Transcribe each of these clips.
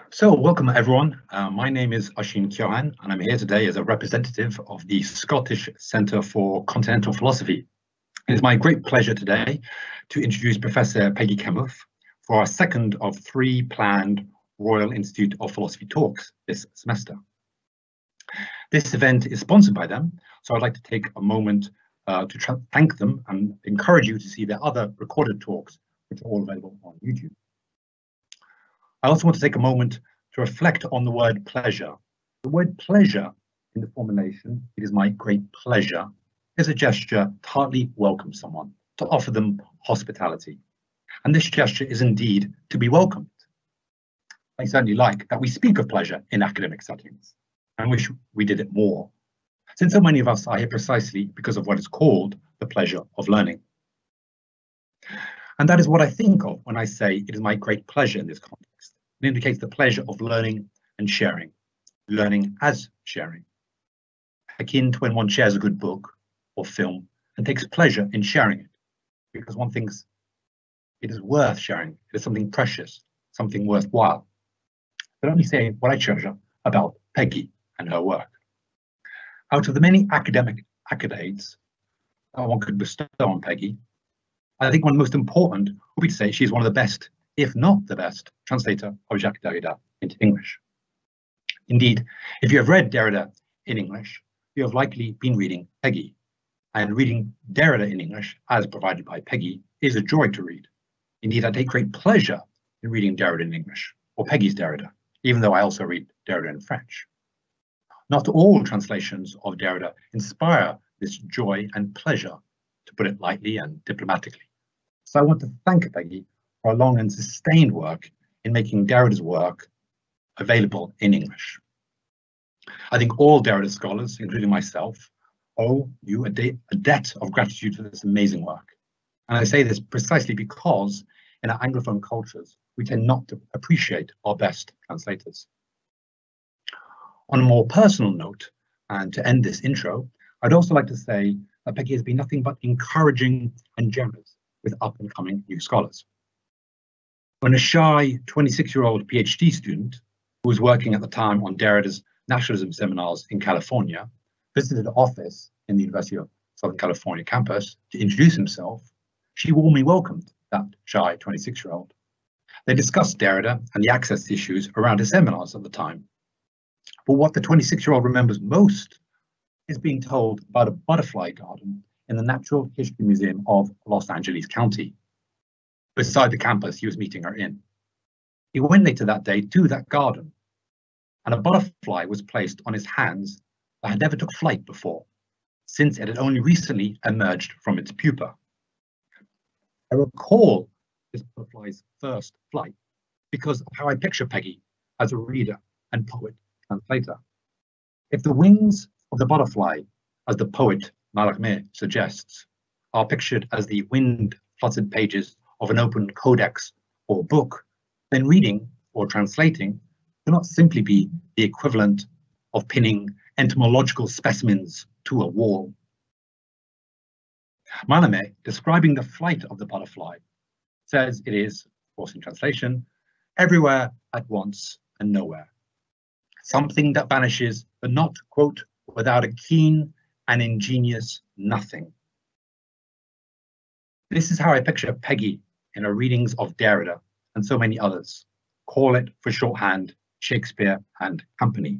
So, welcome everyone. My name is Oshin Kyohan, and I'm here today as a representative of the Scottish Centre for Continental Philosophy. It is my great pleasure today to introduce Professor Peggy Kamuf for our second of three planned Royal Institute of Philosophy talks this semester. This event is sponsored by them, so I'd like to take a moment to thank them and encourage you to see their other recorded talks, which are all available on YouTube. I also want to take a moment to reflect on the word pleasure. The word pleasure in the formulation, "it is my great pleasure," is a gesture to heartily welcome someone, to offer them hospitality. And this gesture is indeed to be welcomed. I certainly like that we speak of pleasure in academic settings and wish we did it more, since so many of us are here precisely because of what is called the pleasure of learning. And that is what I think of when I say it is my great pleasure in this context. It indicates the pleasure of learning and sharing, learning as sharing. Akin to when one shares a good book or film and takes pleasure in sharing it, because one thinks it is worth sharing, it is something precious, something worthwhile. But let me say what I treasure about Peggy and her work. Out of the many academic accolades that one could bestow on Peggy, I think one of the most important would be to say she's one of the best, if not the best, translator of Jacques Derrida into English. Indeed, if you have read Derrida in English, you have likely been reading Peggy. And reading Derrida in English, as provided by Peggy, is a joy to read. Indeed, I take great pleasure in reading Derrida in English, or Peggy's Derrida, even though I also read Derrida in French. Not all translations of Derrida inspire this joy and pleasure, to put it lightly and diplomatically. So I want to thank Peggy for her long and sustained work in making Derrida's work available in English. I think all Derrida scholars, including myself, owe you a debt of gratitude for this amazing work. And I say this precisely because in our Anglophone cultures, we tend not to appreciate our best translators. On a more personal note, and to end this intro, I'd also like to say that Peggy has been nothing but encouraging and generous with up-and-coming new scholars. When a shy 26-year-old PhD student, who was working at the time on Derrida's nationalism seminars in California, visited the office in the University of Southern California campus to introduce himself, she warmly welcomed that shy 26-year-old. They discussed Derrida and the access issues around his seminars at the time. But what the 26-year-old remembers most is being told about a butterfly garden in the Natural History Museum of Los Angeles County, beside the campus he was meeting her in. He went later that day to that garden, and a butterfly was placed on his hands that had never took flight before, since it had only recently emerged from its pupa. I recall this butterfly's first flight because of how I picture Peggy as a reader and poet translator. If the wings of the butterfly, as the poet Mallarmé suggests, are pictured as the wind-fluttered pages of an open codex or book, then reading or translating cannot simply be the equivalent of pinning entomological specimens to a wall. Mallarmé, describing the flight of the butterfly, says it is, of course in translation, everywhere at once and nowhere. Something that vanishes, but not, quote, without a keen and ingenious nothing. This is how I picture Peggy in her readings of Derrida and so many others. Call it, for shorthand, Shakespeare and company.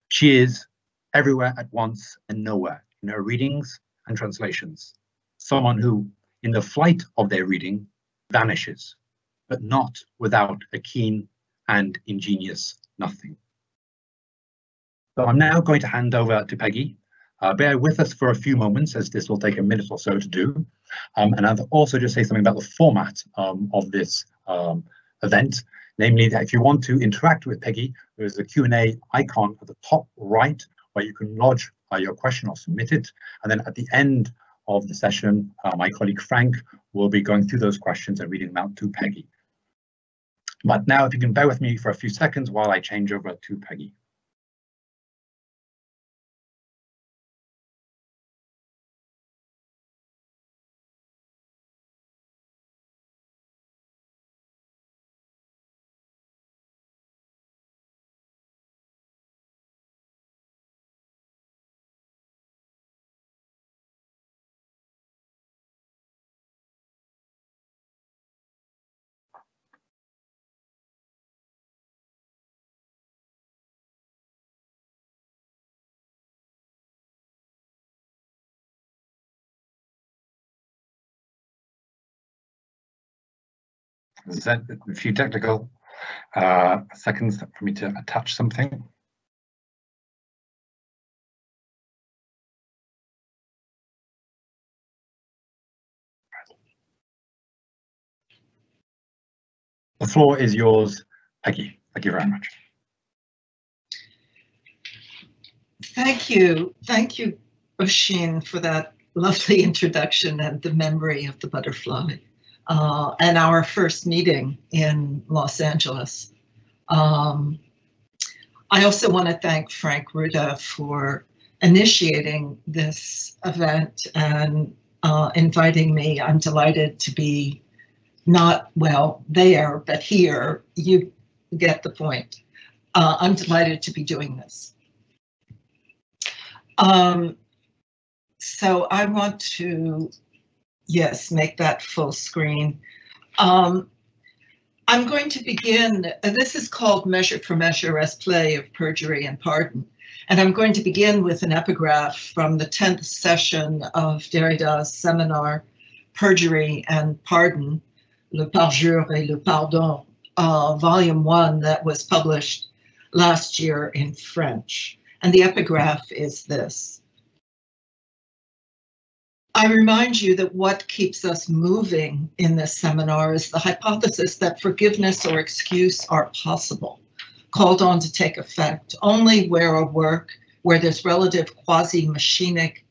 She is everywhere at once and nowhere in her readings and translations. Someone who, in the flight of their reading, vanishes, but not without a keen and ingenious nothing. So I'm now going to hand over to Peggy. Bear with us for a few moments, as this will take a minute or so to do. And I'll also just say something about the format of this event, namely that if you want to interact with Peggy, there's a Q&A icon at the top right where you can lodge your question or submit it. And then at the end of the session, my colleague Frank will be going through those questions and reading them out to Peggy. But now, if you can bear with me for a few seconds while I change over to Peggy. A few technical seconds for me to attach something. The floor is yours, Peggy. Thank you very much. Thank you, Oshin, for that lovely introduction and the memory of the butterfly and our first meeting in Los Angeles. I also want to thank Frank Ruda for initiating this event and inviting me. I'm delighted to be not, well, there, but here. You get the point. I'm delighted to be doing this. So I want to, yes, make that full screen. I'm going to begin, this is called Measure for Measure as Play of Perjury and Pardon. And I'm going to begin with an epigraph from the 10th session of Derrida's seminar, Perjury and Pardon, Le Parjure et le Pardon, volume 1, that was published last year in French. And the epigraph is this. I remind you that what keeps us moving in this seminar is the hypothesis that forgiveness or excuse are possible, called on to take effect only where there's relative quasi-machinic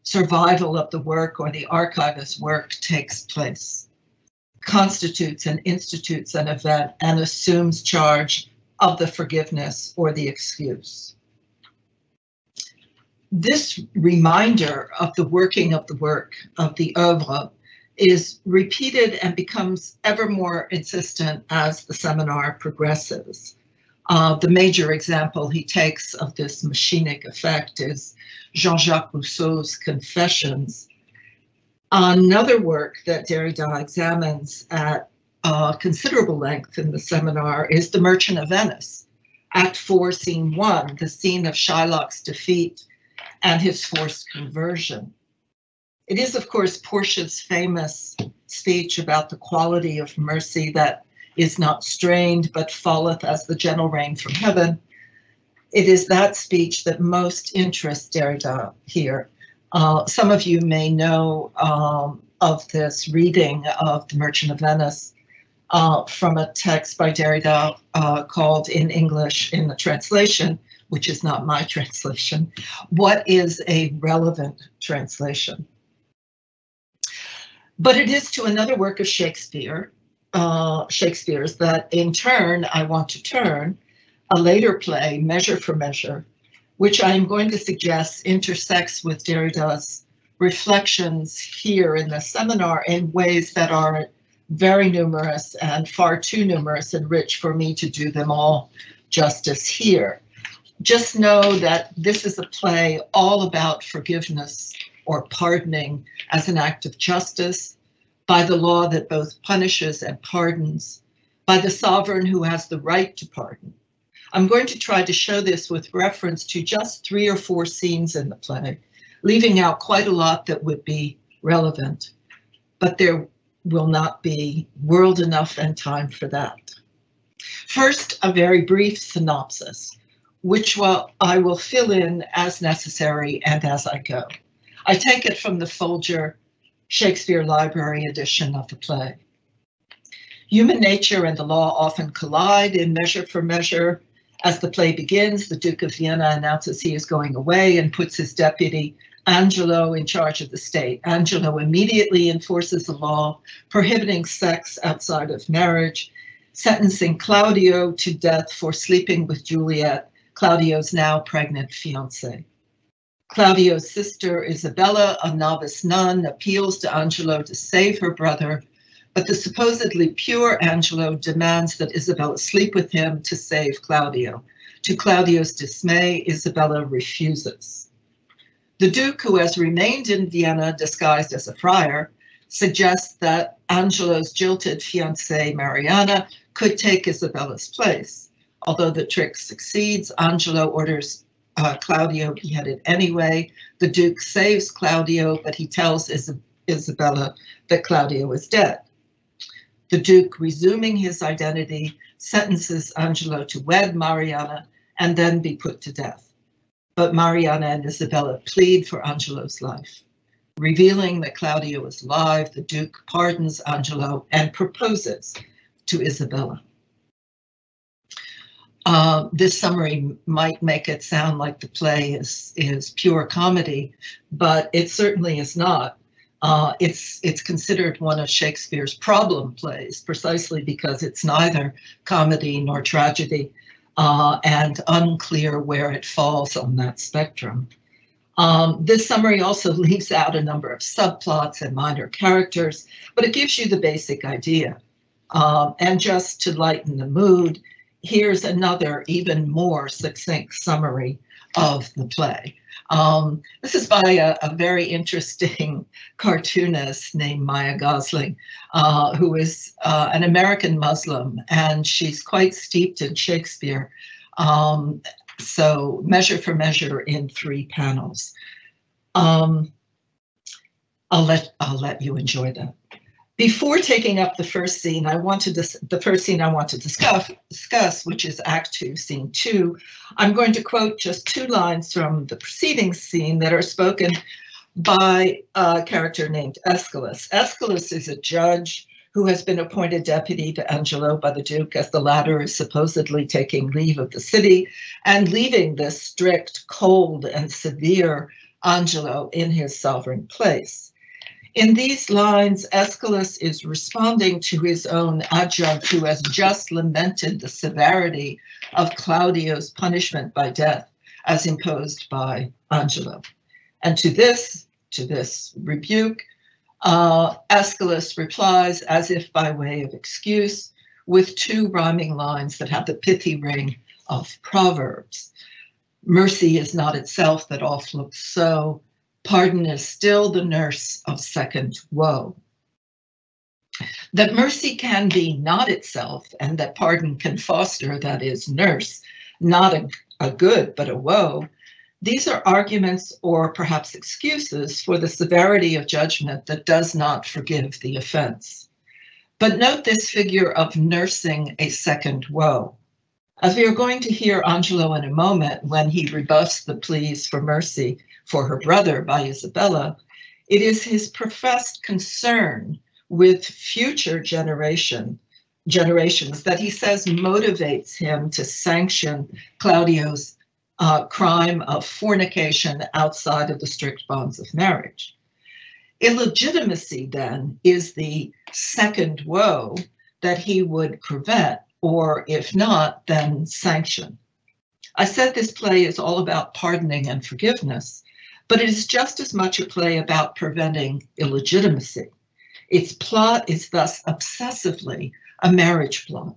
survival of the work or the archivist's work takes place, constitutes and institutes an event, and assumes charge of the forgiveness or the excuse. This reminder of the working of the work, of the oeuvre, is repeated and becomes ever more insistent as the seminar progresses. The major example he takes of this machinic effect is Jean-Jacques Rousseau's Confessions. Another work that Derrida examines at considerable length in the seminar is The Merchant of Venice, Act 4, Scene 1, the scene of Shylock's defeat and his forced conversion. It is, of course, Portia's famous speech about the quality of mercy that is not strained, but falleth as the gentle rain from heaven. It is that speech that most interests Derrida here. Some of you may know of this reading of The Merchant of Venice from a text by Derrida called in English, in the translation, which is not my translation, What is a Relevant Translation? But it is to another work of Shakespeare's that in turn I want to turn, a later play, Measure for Measure, which I am going to suggest intersects with Derrida's reflections here in the seminar in ways that are very numerous and far too numerous and rich for me to do them all justice here. Just know that this is a play all about forgiveness or pardoning as an act of justice by the law that both punishes and pardons, by the sovereign who has the right to pardon. I'm going to try to show this with reference to just 3 or 4 scenes in the play, leaving out quite a lot that would be relevant, but there will not be world enough and time for that. First, a very brief synopsis, which I will fill in as necessary and as I go. I take it from the Folger Shakespeare Library edition of the play. Human nature and the law often collide in Measure for Measure. As the play begins, the Duke of Vienna announces he is going away and puts his deputy, Angelo, in charge of the state. Angelo immediately enforces a law prohibiting sex outside of marriage, sentencing Claudio to death for sleeping with Juliet, Claudio's now pregnant fiancée. Claudio's sister, Isabella, a novice nun, appeals to Angelo to save her brother, but the supposedly pure Angelo demands that Isabella sleep with him to save Claudio. To Claudio's dismay, Isabella refuses. The Duke, who has remained in Vienna disguised as a friar, suggests that Angelo's jilted fiancée, Mariana, could take Isabella's place. Although the trick succeeds, Angelo orders Claudio beheaded anyway. The Duke saves Claudio, but he tells Isabella that Claudio is dead. The Duke, resuming his identity, sentences Angelo to wed Mariana and then be put to death. But Mariana and Isabella plead for Angelo's life. Revealing that Claudio is alive, the Duke pardons Angelo and proposes to Isabella. This summary might make it sound like the play is pure comedy, but it certainly is not. It's considered one of Shakespeare's problem plays, precisely because it's neither comedy nor tragedy, and unclear where it falls on that spectrum. This summary also leaves out a number of subplots and minor characters, but it gives you the basic idea. And just to lighten the mood, here's another even more succinct summary of the play. This is by a very interesting cartoonist named Maya Gosling, who is an American Muslim, and she's quite steeped in Shakespeare. So measure for measure in 3 panels. I'll let you enjoy that. Before taking up the first scene, I want to discuss, which is Act 2, Scene 2. I'm going to quote just 2 lines from the preceding scene that are spoken by a character named Aeschylus. Aeschylus is a judge who has been appointed deputy to Angelo by the Duke, as the latter is supposedly taking leave of the city and leaving this strict, cold, and severe Angelo in his sovereign place. In these lines, Aeschylus is responding to his own adjunct, who has just lamented the severity of Claudio's punishment by death as imposed by Angelo. And to this rebuke, Aeschylus replies, as if by way of excuse, with 2 rhyming lines that have the pithy ring of Proverbs. Mercy is not itself that oft looks so. Pardon is still the nurse of second woe. That mercy can be not itself, and that pardon can foster, that is, nurse, not a good but a woe, these are arguments or perhaps excuses for the severity of judgment that does not forgive the offense. But note this figure of nursing a second woe. As we are going to hear Angelo in a moment, when he rebuffs the pleas for mercy for her brother by Isabella, it is his professed concern with future generations that he says motivates him to sanction Claudio's crime of fornication outside of the strict bonds of marriage. Illegitimacy, then, is the second woe that he would prevent, or if not, then sanction. I said this play is all about pardoning and forgiveness, but it is just as much a play about preventing illegitimacy. Its plot is thus obsessively a marriage plot.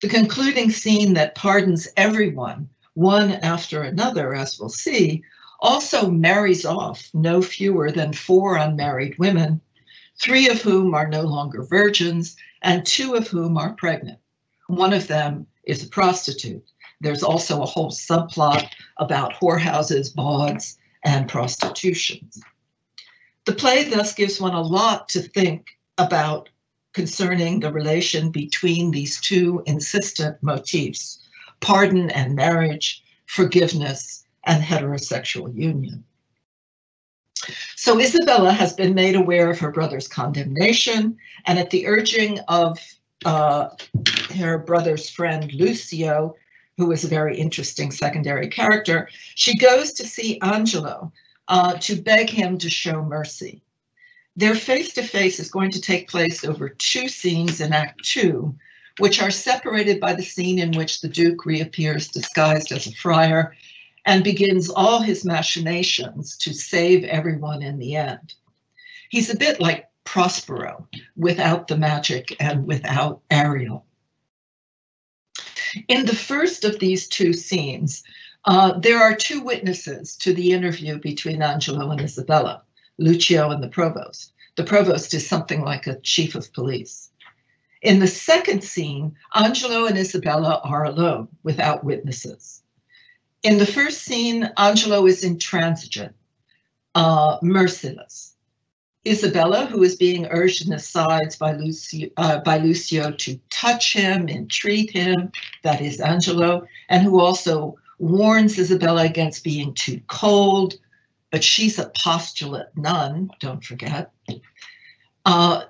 The concluding scene that pardons everyone, one after another, as we'll see, also marries off no fewer than 4 unmarried women, 3 of whom are no longer virgins, and 2 of whom are pregnant. One of them is a prostitute. There's also a whole subplot about whorehouses, bawds, and prostitution. The play thus gives one a lot to think about concerning the relation between these 2 insistent motifs: pardon and marriage, forgiveness and heterosexual union. So Isabella has been made aware of her brother's condemnation, and at the urging of her brother's friend Lucio, who is a very interesting secondary character, she goes to see Angelo to beg him to show mercy. Their face-to-face is going to take place over 2 scenes in Act 2, which are separated by the scene in which the Duke reappears disguised as a friar and begins all his machinations to save everyone in the end. He's a bit like Prospero, without the magic and without Ariel. In the first of these 2 scenes, there are 2 witnesses to the interview between Angelo and Isabella, Lucio and the provost. The provost is something like a chief of police. In the second scene, Angelo and Isabella are alone, without witnesses. In the first scene, Angelo is intransigent, merciless. Isabella, who is being urged in the sides by Lucio to touch him, entreat him, that is Angelo, and who also warns Isabella against being too cold, but she's a postulate nun, don't forget.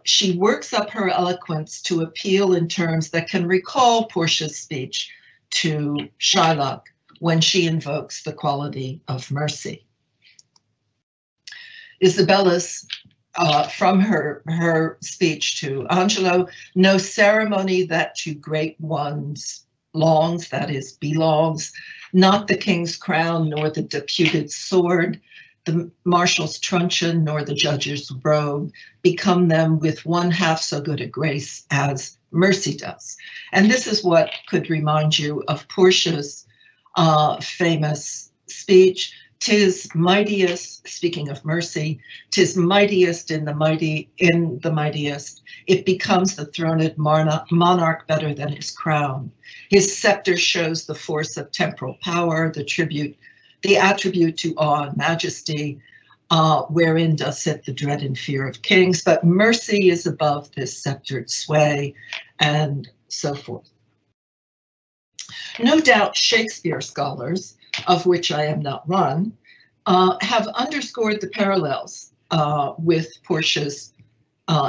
She works up her eloquence to appeal in terms that can recall Portia's speech to Shylock when she invokes the quality of mercy. Isabella's, from her speech to Angelo, no ceremony that to great ones longs, that is, belongs, not the king's crown, nor the deputed sword, the marshal's truncheon, nor the judge's robe, become them with one half so good a grace as mercy does. And this is what could remind you of Portia's famous speech. "'Tis mightiest," speaking of mercy, "'tis mightiest in the mightiest. It becomes the throned monarch better than his crown. His scepter shows the force of temporal power, the attribute to awe and majesty, wherein does sit the dread and fear of kings. But mercy is above this sceptered sway," and so forth. No doubt Shakespeare scholars, of which I am not one, have underscored the parallels with Portia's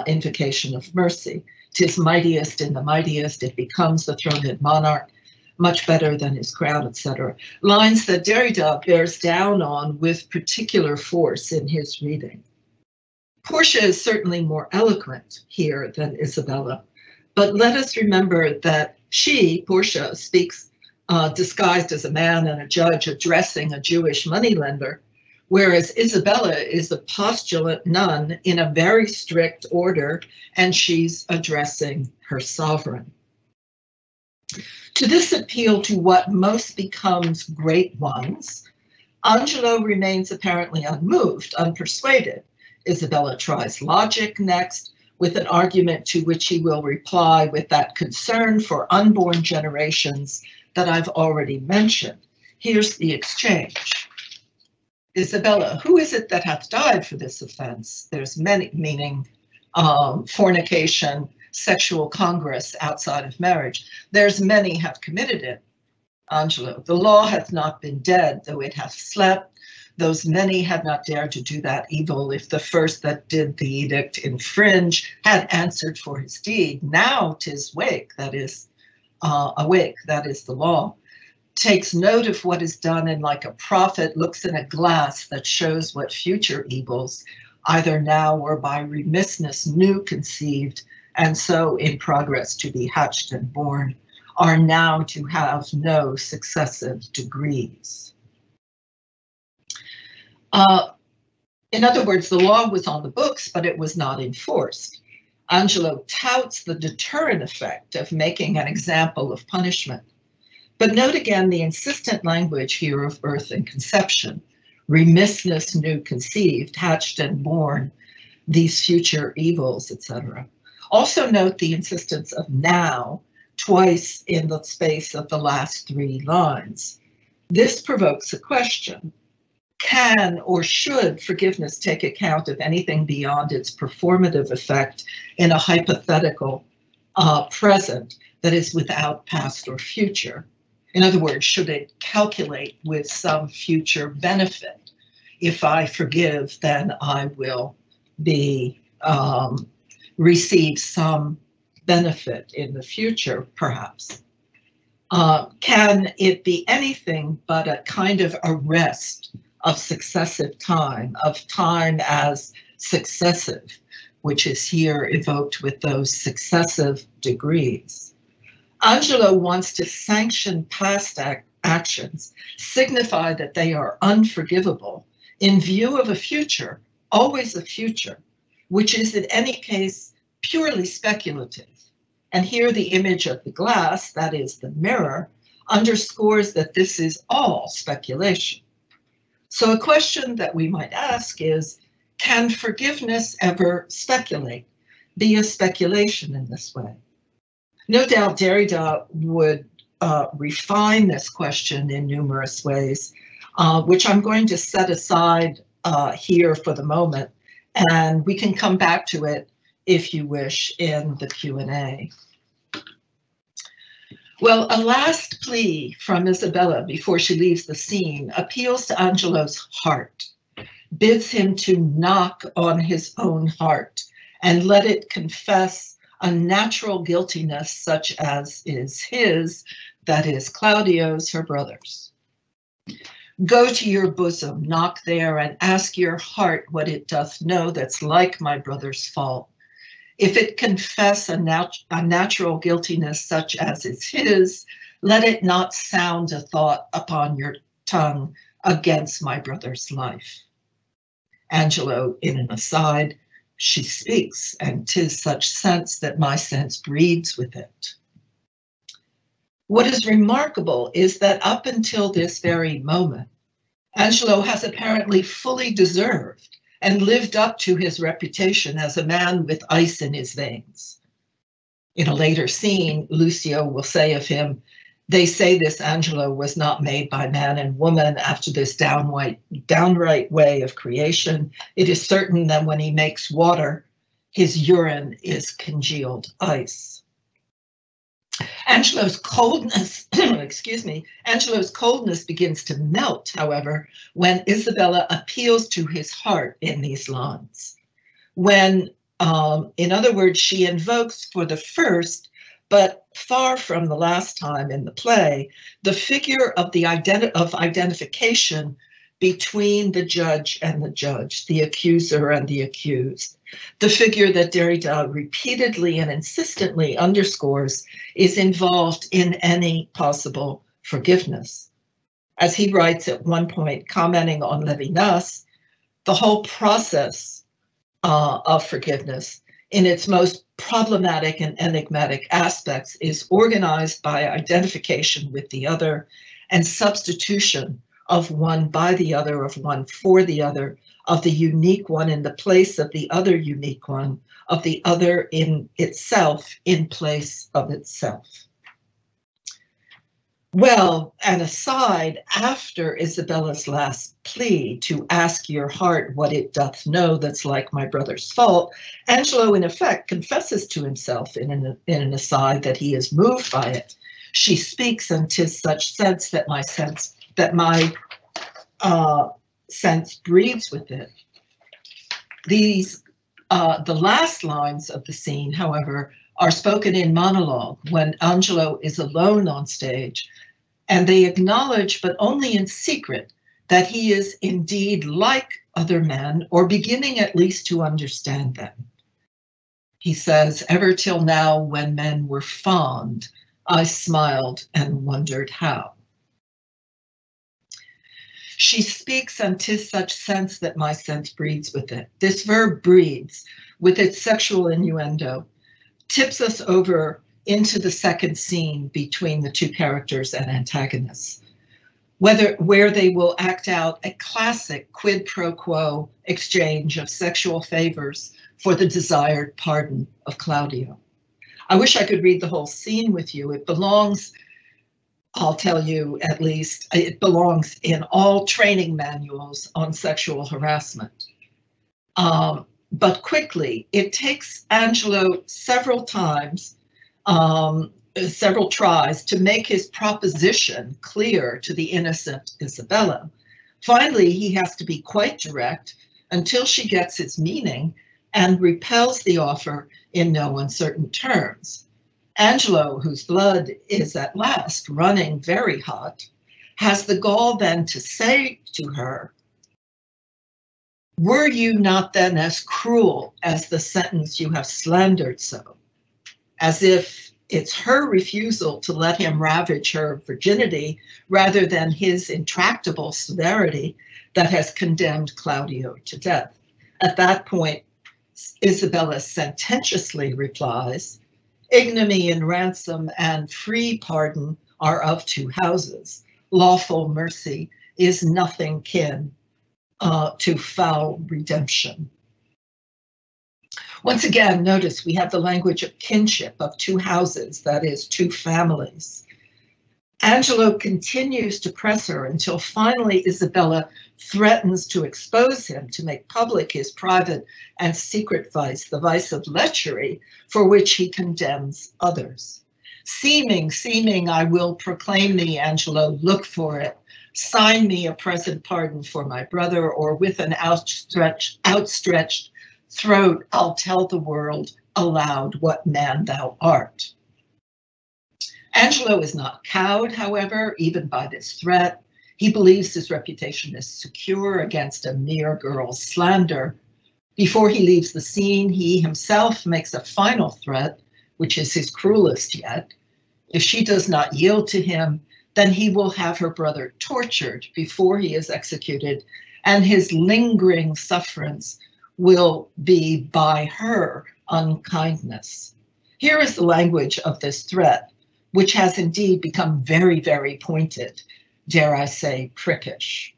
invocation of mercy. "'Tis mightiest in the mightiest, it becomes the throned monarch, much better than his crown," etc. Lines that Derrida bears down on with particular force in his reading. Portia is certainly more eloquent here than Isabella, but let us remember that she, Portia, speaks disguised as a man and a judge addressing a Jewish moneylender, whereas Isabella is a postulant nun in a very strict order, and she's addressing her sovereign. To this appeal to what most becomes great ones, Angelo remains apparently unmoved, unpersuaded. Isabella tries logic next, with an argument to which he will reply with that concern for unborn generations that I've already mentioned. Here's the exchange. "Isabella, who is it that hath died for this offense?" There's many, meaning fornication, sexual congress outside of marriage. "There's many have committed it." Angelo, "The law hath not been dead, though it hath slept. Those many had not dared to do that evil if the first that did the edict infringe had answered for his deed. Now 'tis wake, that is awake, that is the law. Takes note of what is done, and like a prophet looks in a glass that shows what future evils, either now or by remissness new conceived, and so in progress to be hatched and born, are now to have no successive degrees." In other words, the law was on the books, but it was not enforced. Angelo touts the deterrent effect of making an example of punishment. But note again the insistent language here of birth and conception, remissness new conceived, hatched and born, these future evils, etc. Also note the insistence of now, twice in the space of the last 3 lines. This provokes a question. Can or should forgiveness take account of anything beyond its performative effect in a hypothetical present that is without past or future? In other words, should it calculate with some future benefit? If I forgive, then I will be receive some benefit in the future, perhaps. Can it be anything but a kind of arrest of successive time, of time as successive, which is here evoked with those successive degrees? Angelo wants to sanction past actions, signify that they are unforgivable in view of a future, always a future, which is in any case purely speculative. And here the image of the glass, that is the mirror, underscores that this is all speculation. So a question that we might ask is, can forgiveness ever speculate, be a speculation in this way? No doubt Derrida would refine this question in numerous ways, which I'm going to set aside here for the moment And we can come back to it if you wish in the Q&A. Well, a last plea from Isabella before she leaves the scene appeals to Angelo's heart, bids him to knock on his own heart and let it confess a natural guiltiness such as is his, that is Claudio's, her brother's. Go to your bosom, knock there, and ask your heart what it doth know that's like my brother's fault. If it confess a natural guiltiness such as is his, let it not sound a thought upon your tongue against my brother's life. Angelo, in an aside, she speaks, and 'tis such sense that my sense breeds with it. What is remarkable is that up until this very moment, Angelo has apparently fully deserved and lived up to his reputation as a man with ice in his veins. In a later scene, Lucio will say of him, they say this Angelo was not made by man and woman after this downright way of creation. It is certain that when he makes water, his urine is congealed ice. Angelo's coldness, Angelo's coldness begins to melt, however, when Isabella appeals to his heart in these lines. When, in other words, she invokes for the first, but far from the last time in the play, the figure of the identification between the judge and the judge, the accuser and the accused. The figure that Derrida repeatedly and insistently underscores is involved in any possible forgiveness. As he writes at one point, commenting on Levinas, the whole process of forgiveness in its most problematic and enigmatic aspects is organized by identification with the other and substitution of one by the other, of one for the other, of the unique one in the place of the other unique one, of the other in itself in place of itself. Well, an aside, after Isabella's last plea to ask your heart what it doth know that's like my brother's fault, Angelo in effect confesses to himself in an aside that he is moved by it. She speaks, and 'tis such sense that my sense breeds with it. These, the last lines of the scene, however, are spoken in monologue when Angelo is alone on stage, and they acknowledge, but only in secret, that he is indeed like other men, or beginning at least to understand them. He says, ever till now when men were fond, I smiled and wondered how. She speaks, and 'tis such sense that my sense breeds with it. This verb breeds, with its sexual innuendo, tips us over into the second scene between the two characters and antagonists, where they will act out a classic quid pro quo exchange of sexual favors for the desired pardon of Claudio. I wish I could read the whole scene with you. It belongs, I'll tell you at least, it belongs in all training manuals on sexual harassment. But quickly, it takes Angelo several times, several tries to make his proposition clear to the innocent Isabella. Finally, he has to be quite direct until she gets his meaning and repels the offer in no uncertain terms. Angelo, whose blood is at last running very hot, has the gall then to say to her, were you not then as cruel as the sentence you have slandered so? As if it's her refusal to let him ravage her virginity rather than his intractable severity that has condemned Claudio to death. At that point, Isabella sententiously replies, ignominy and ransom and free pardon are of two houses. Lawful mercy is nothing kin to foul redemption. Once again, notice we have the language of kinship, of two houses, that is, two families. Angelo continues to press her until finally Isabella threatens to expose him, to make public his private and secret vice, the vice of lechery, for which he condemns others. Seeming, I will proclaim thee, Angelo, look for it. Sign me a present pardon for my brother, or with an outstretched throat, I'll tell the world aloud what man thou art. Angelo is not cowed, however, even by this threat. He believes his reputation is secure against a mere girl's slander. Before he leaves the scene, he himself makes a final threat, which is his cruelest yet. If she does not yield to him, then he will have her brother tortured before he is executed, and his lingering sufferance will be by her unkindness. Here is the language of this threat, which has indeed become very, very pointed, dare I say, prickish.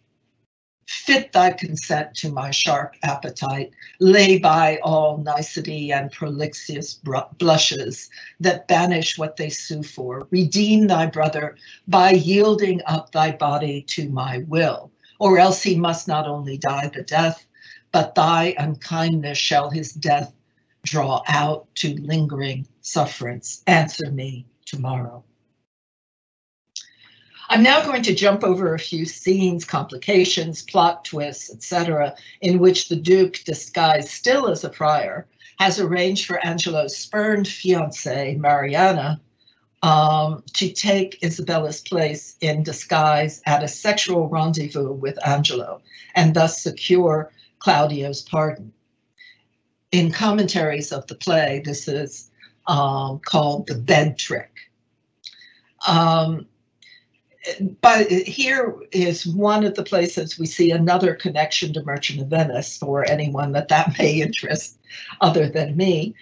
Fit thy consent to my sharp appetite, lay by all nicety and prolixious blushes that banish what they sue for. Redeem thy brother by yielding up thy body to my will, or else he must not only die the death, but thy unkindness shall his death draw out to lingering sufferance. Answer me tomorrow. I'm now going to jump over a few scenes, complications, plot twists, etc., in which the Duke, disguised still as a friar, has arranged for Angelo's spurned fiancée, Mariana, to take Isabella's place in disguise at a sexual rendezvous with Angelo, and thus secure Claudio's pardon. In commentaries of the play, this is called the bed trick. But here is one of the places we see another connection to Merchant of Venice for anyone that may interest other than me,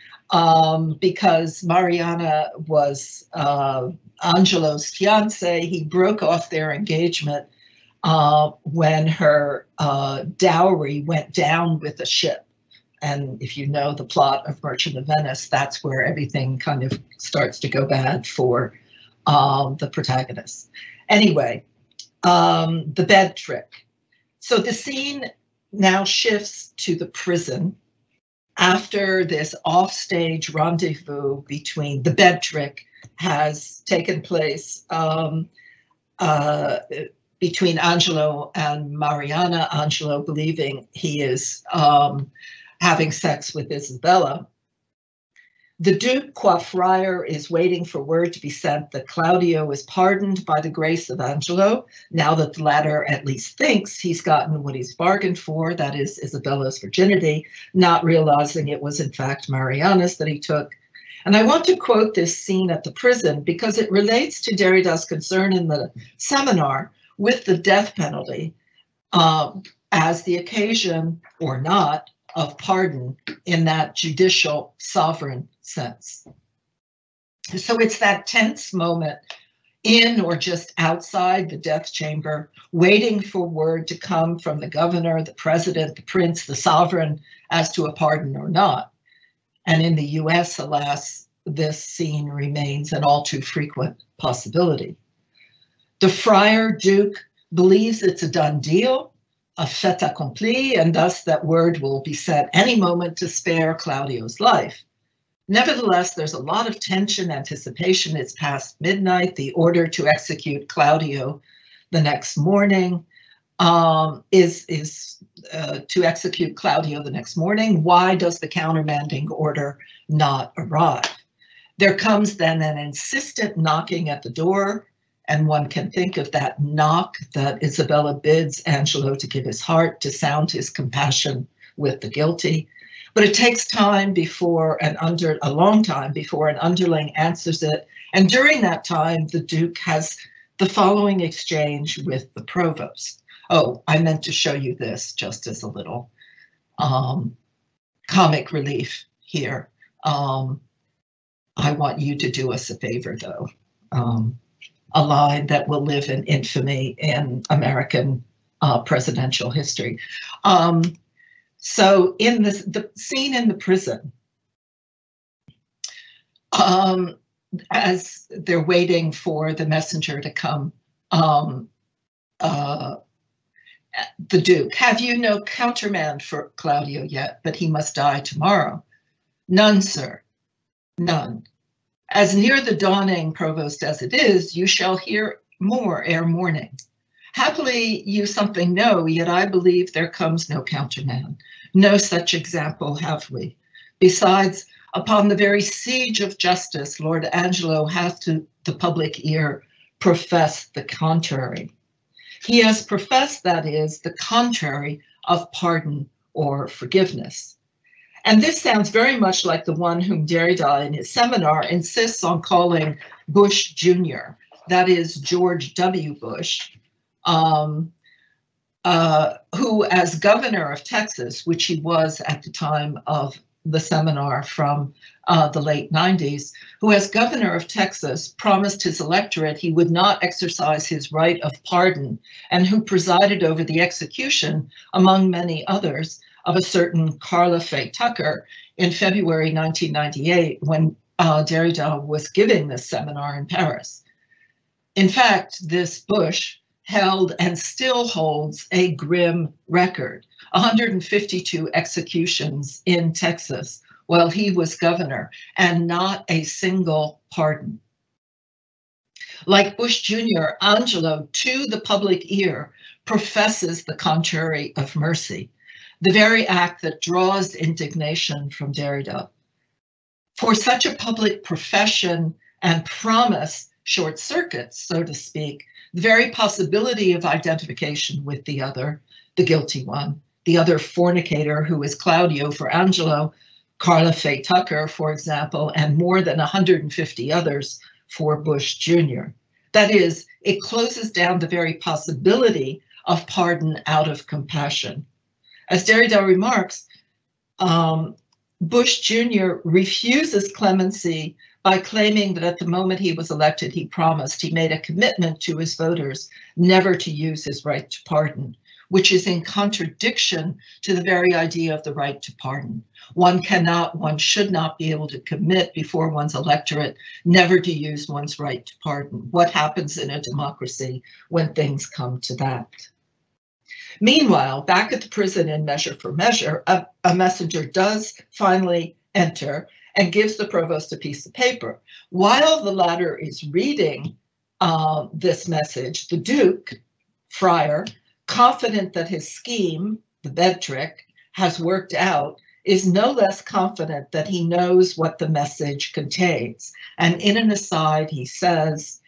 because Mariana was Angelo's fiancée. He broke off their engagement when her dowry went down with the ship. And if you know the plot of Merchant of Venice, that's where everything kind of starts to go bad for the protagonist. Anyway, the bed trick. So the scene now shifts to the prison after this offstage rendezvous between the bed trick has taken place between Angelo and Mariana, Angelo believing he is having sex with Isabella. The Duke, qua friar, is waiting for word to be sent that Claudio is pardoned by the grace of Angelo, now that the latter at least thinks he's gotten what he's bargained for, that is Isabella's virginity, not realizing it was in fact Mariana's that he took. And I want to quote this scene at the prison because it relates to Derrida's concern in the seminar with the death penalty as the occasion, or not, of pardon in that judicial sovereign sense. So it's that tense moment in or just outside the death chamber, waiting for word to come from the governor, the president, the prince, the sovereign as to a pardon or not. And in the US, alas, this scene remains an all too frequent possibility. The friar Duke believes it's a done deal, a fait accompli, and thus that word will be sent any moment to spare Claudio's life. Nevertheless, there's a lot of tension, anticipation. It's past midnight. The order to execute Claudio the next morning is to execute Claudio the next morning. Why does the countermanding order not arrive? There comes then an insistent knocking at the door, and one can think of that knock that Isabella bids Angelo to give his heart, to sound his compassion with the guilty. But it takes time before a long time before an underling answers it. And during that time, the Duke has the following exchange with the provost. Oh, I meant to show you this just as a little comic relief here. I want you to do us a favor, though. A line that will live in infamy in American presidential history. So in the scene in the prison, as they're waiting for the messenger to come, the Duke, have you no countermand for Claudio yet, but he must die tomorrow? None, sir, none. As near the dawning, provost, as it is, you shall hear more ere morning. Happily you something know, yet I believe there comes no counterman. No such example have we. Besides, upon the very siege of justice, Lord Angelo hath to the public ear professed the contrary. He has professed, that is, the contrary of pardon or forgiveness. And this sounds very much like the one whom Derrida in his seminar insists on calling Bush Jr., that is George W. Bush, who as governor of Texas, which he was at the time of the seminar from the late 90s, who as governor of Texas promised his electorate he would not exercise his right of pardon, and who presided over the execution, among many others, of a certain Carla Faye Tucker in February 1998 when Derrida was giving this seminar in Paris. In fact, this Bush held and still holds a grim record, 152 executions in Texas while he was governor, and not a single pardon. Like Bush Jr., Angelo, to the public ear, professes the contrary of mercy, the very act that draws indignation from Derrida. For such a public profession and promise short circuits, so to speak, the very possibility of identification with the other, the guilty one, the other fornicator who is Claudio for Angelo, Carla Faye Tucker, for example, and more than 150 others for Bush Jr. That is, it closes down the very possibility of pardon out of compassion. As Derrida remarks, Bush Jr. refuses clemency by claiming that at the moment he was elected, he promised, he made a commitment to his voters never to use his right to pardon, which is in contradiction to the very idea of the right to pardon. One should not be able to commit before one's electorate never to use one's right to pardon. What happens in a democracy when things come to that? Meanwhile, back at the prison in Measure for Measure, a messenger does finally enter and gives the provost a piece of paper. While the latter is reading this message, the Duke, Friar, confident that his scheme, the bed trick, has worked out, is no less confident that he knows what the message contains. And in an aside, he says,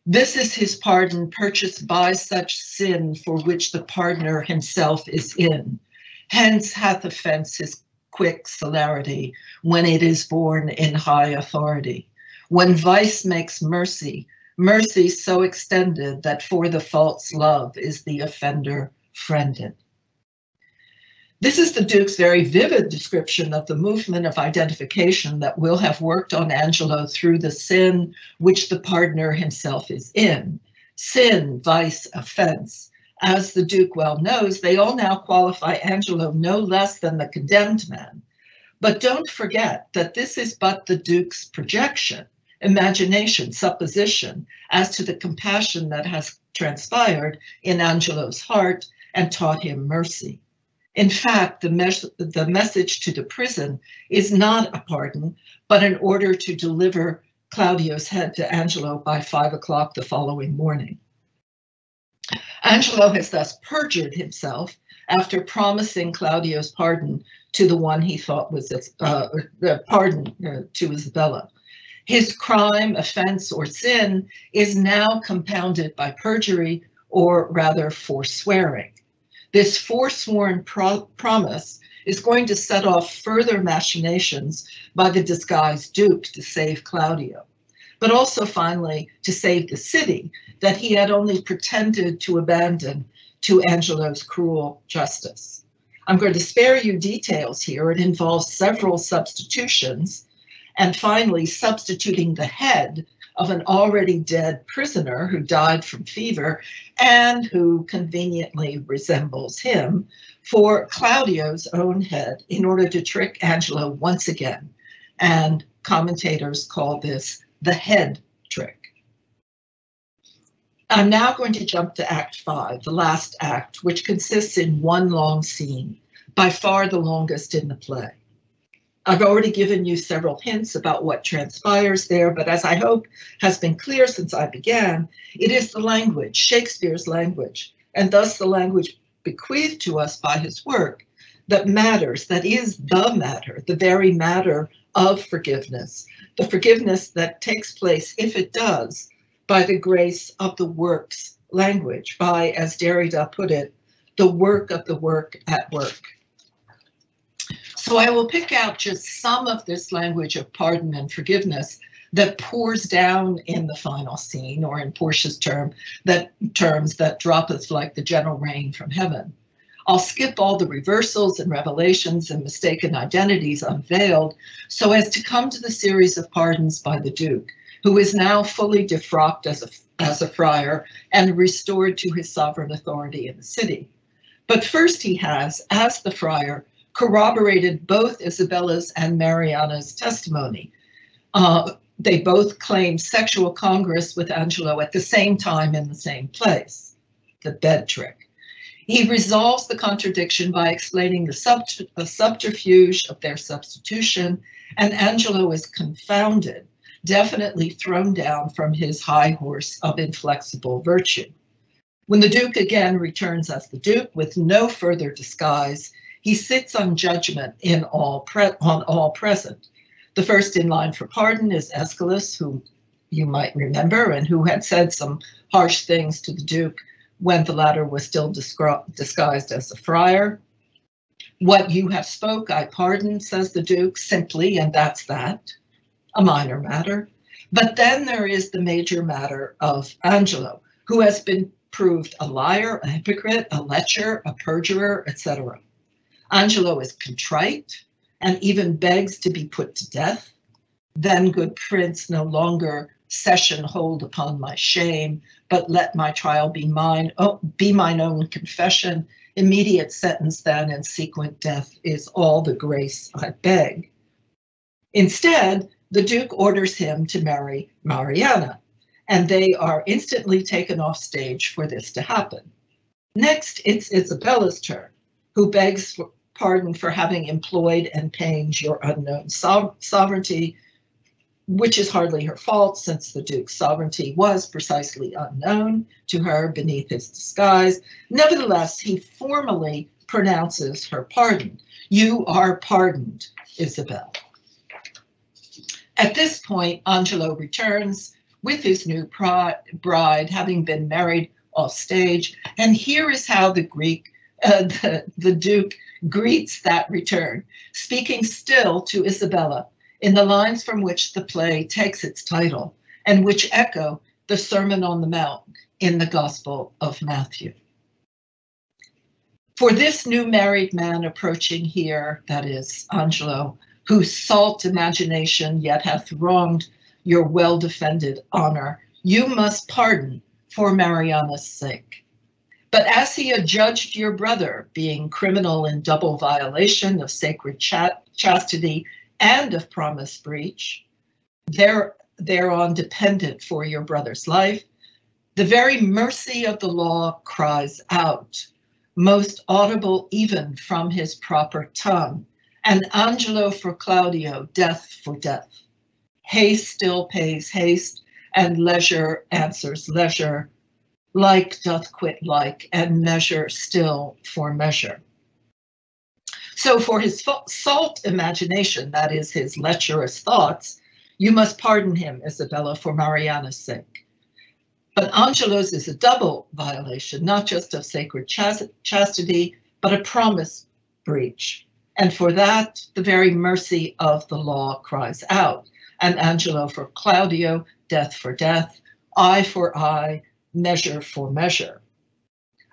"This is his pardon purchased by such sin for which the pardoner himself is in. Hence hath offense his quick celerity when it is born in high authority. When vice makes mercy, mercy so extended that for the false love is the offender friended." This is the Duke's very vivid description of the movement of identification that will have worked on Angelo through the sin which the pardoner himself is in. Sin, vice, offense. As the Duke well knows, they all now qualify Angelo no less than the condemned man. But don't forget that this is but the Duke's projection, imagination, supposition, as to the compassion that has transpired in Angelo's heart and taught him mercy. In fact, the message to the prison is not a pardon, but an order to deliver Claudio's head to Angelo by 5 o'clock the following morning. Angelo has thus perjured himself after promising Claudio's pardon to the one he thought was to Isabella. His crime, offense, or sin is now compounded by perjury, or rather forswearing. This forsworn promise is going to set off further machinations by the disguised Duke to save Claudio, but also finally to save the city that he had only pretended to abandon to Angelo's cruel justice. I'm going to spare you details here. It involves several substitutions, and finally substituting the head of an already dead prisoner who died from fever and who conveniently resembles him for Claudio's own head in order to trick Angelo once again. And commentators call this the head trick. I'm now going to jump to Act 5, the last act, which consists in one long scene, by far the longest in the play. I've already given you several hints about what transpires there, but as I hope has been clear since I began, it is the language, Shakespeare's language, and thus the language bequeathed to us by his work, that matters, that is the matter, the very matter of forgiveness, the forgiveness that takes place, if it does, by the grace of the work's language, by, as Derrida put it, the work of the work at work. So I will pick out just some of this language of pardon and forgiveness that pours down in the final scene, or in Portia's terms, that droppeth like the gentle rain from heaven. I'll skip all the reversals and revelations and mistaken identities unveiled so as to come to the series of pardons by the Duke, who is now fully defrocked as a friar and restored to his sovereign authority in the city. But first he has, as the friar, corroborated both Isabella's and Mariana's testimony. They both claim sexual congress with Angelo at the same time in the same place, the bed trick. He resolves the contradiction by explaining the subterfuge of their substitution, and Angelo is confounded, definitely thrown down from his high horse of inflexible virtue. When the Duke again returns as the Duke with no further disguise, he sits on judgment on all present. The first in line for pardon is Aeschylus, who you might remember, and who had said some harsh things to the Duke when the latter was still disguised as a friar. What you have spoke, I pardon, says the Duke, simply, and that's that, a minor matter. But then there is the major matter of Angelo, who has been proved a liar, a hypocrite, a lecher, a perjurer, etc. Angelo is contrite and even begs to be put to death. Then, good prince, no longer session hold upon my shame, but let my trial be mine, be mine own confession. Immediate sentence then and sequent death is all the grace I beg. Instead, the Duke orders him to marry Mariana, and they are instantly taken off stage for this to happen. Next, it's Isabella's turn, who begs for pardon for having employed and pained your unknown sovereignty, which is hardly her fault, since the Duke's sovereignty was precisely unknown to her beneath his disguise. Nevertheless, he formally pronounces her pardon. You are pardoned, Isabel. At this point, Angelo returns with his new bride, having been married off stage, and here is how the Duke greets that return, speaking still to Isabella in the lines from which the play takes its title and which echo the Sermon on the Mount in the Gospel of Matthew. For this new married man approaching here, that is Angelo, whose salt imagination yet hath wronged your well-defended honor, you must pardon for Mariana's sake. But as he adjudged your brother, being criminal in double violation of sacred chastity and of promise breach, thereon dependent for your brother's life, the very mercy of the law cries out, most audible even from his proper tongue, and Angelo for Claudio, death for death. Haste still pays haste, and leisure answers leisure. Like doth quit like, and measure still for measure. So for his salt imagination, that is his lecherous thoughts, you must pardon him, Isabella, for Mariana's sake. But Angelo's is a double violation, not just of sacred chastity, but a promise breach. And for that, the very mercy of the law cries out. And Angelo for Claudio, death for death, eye for eye, measure for measure.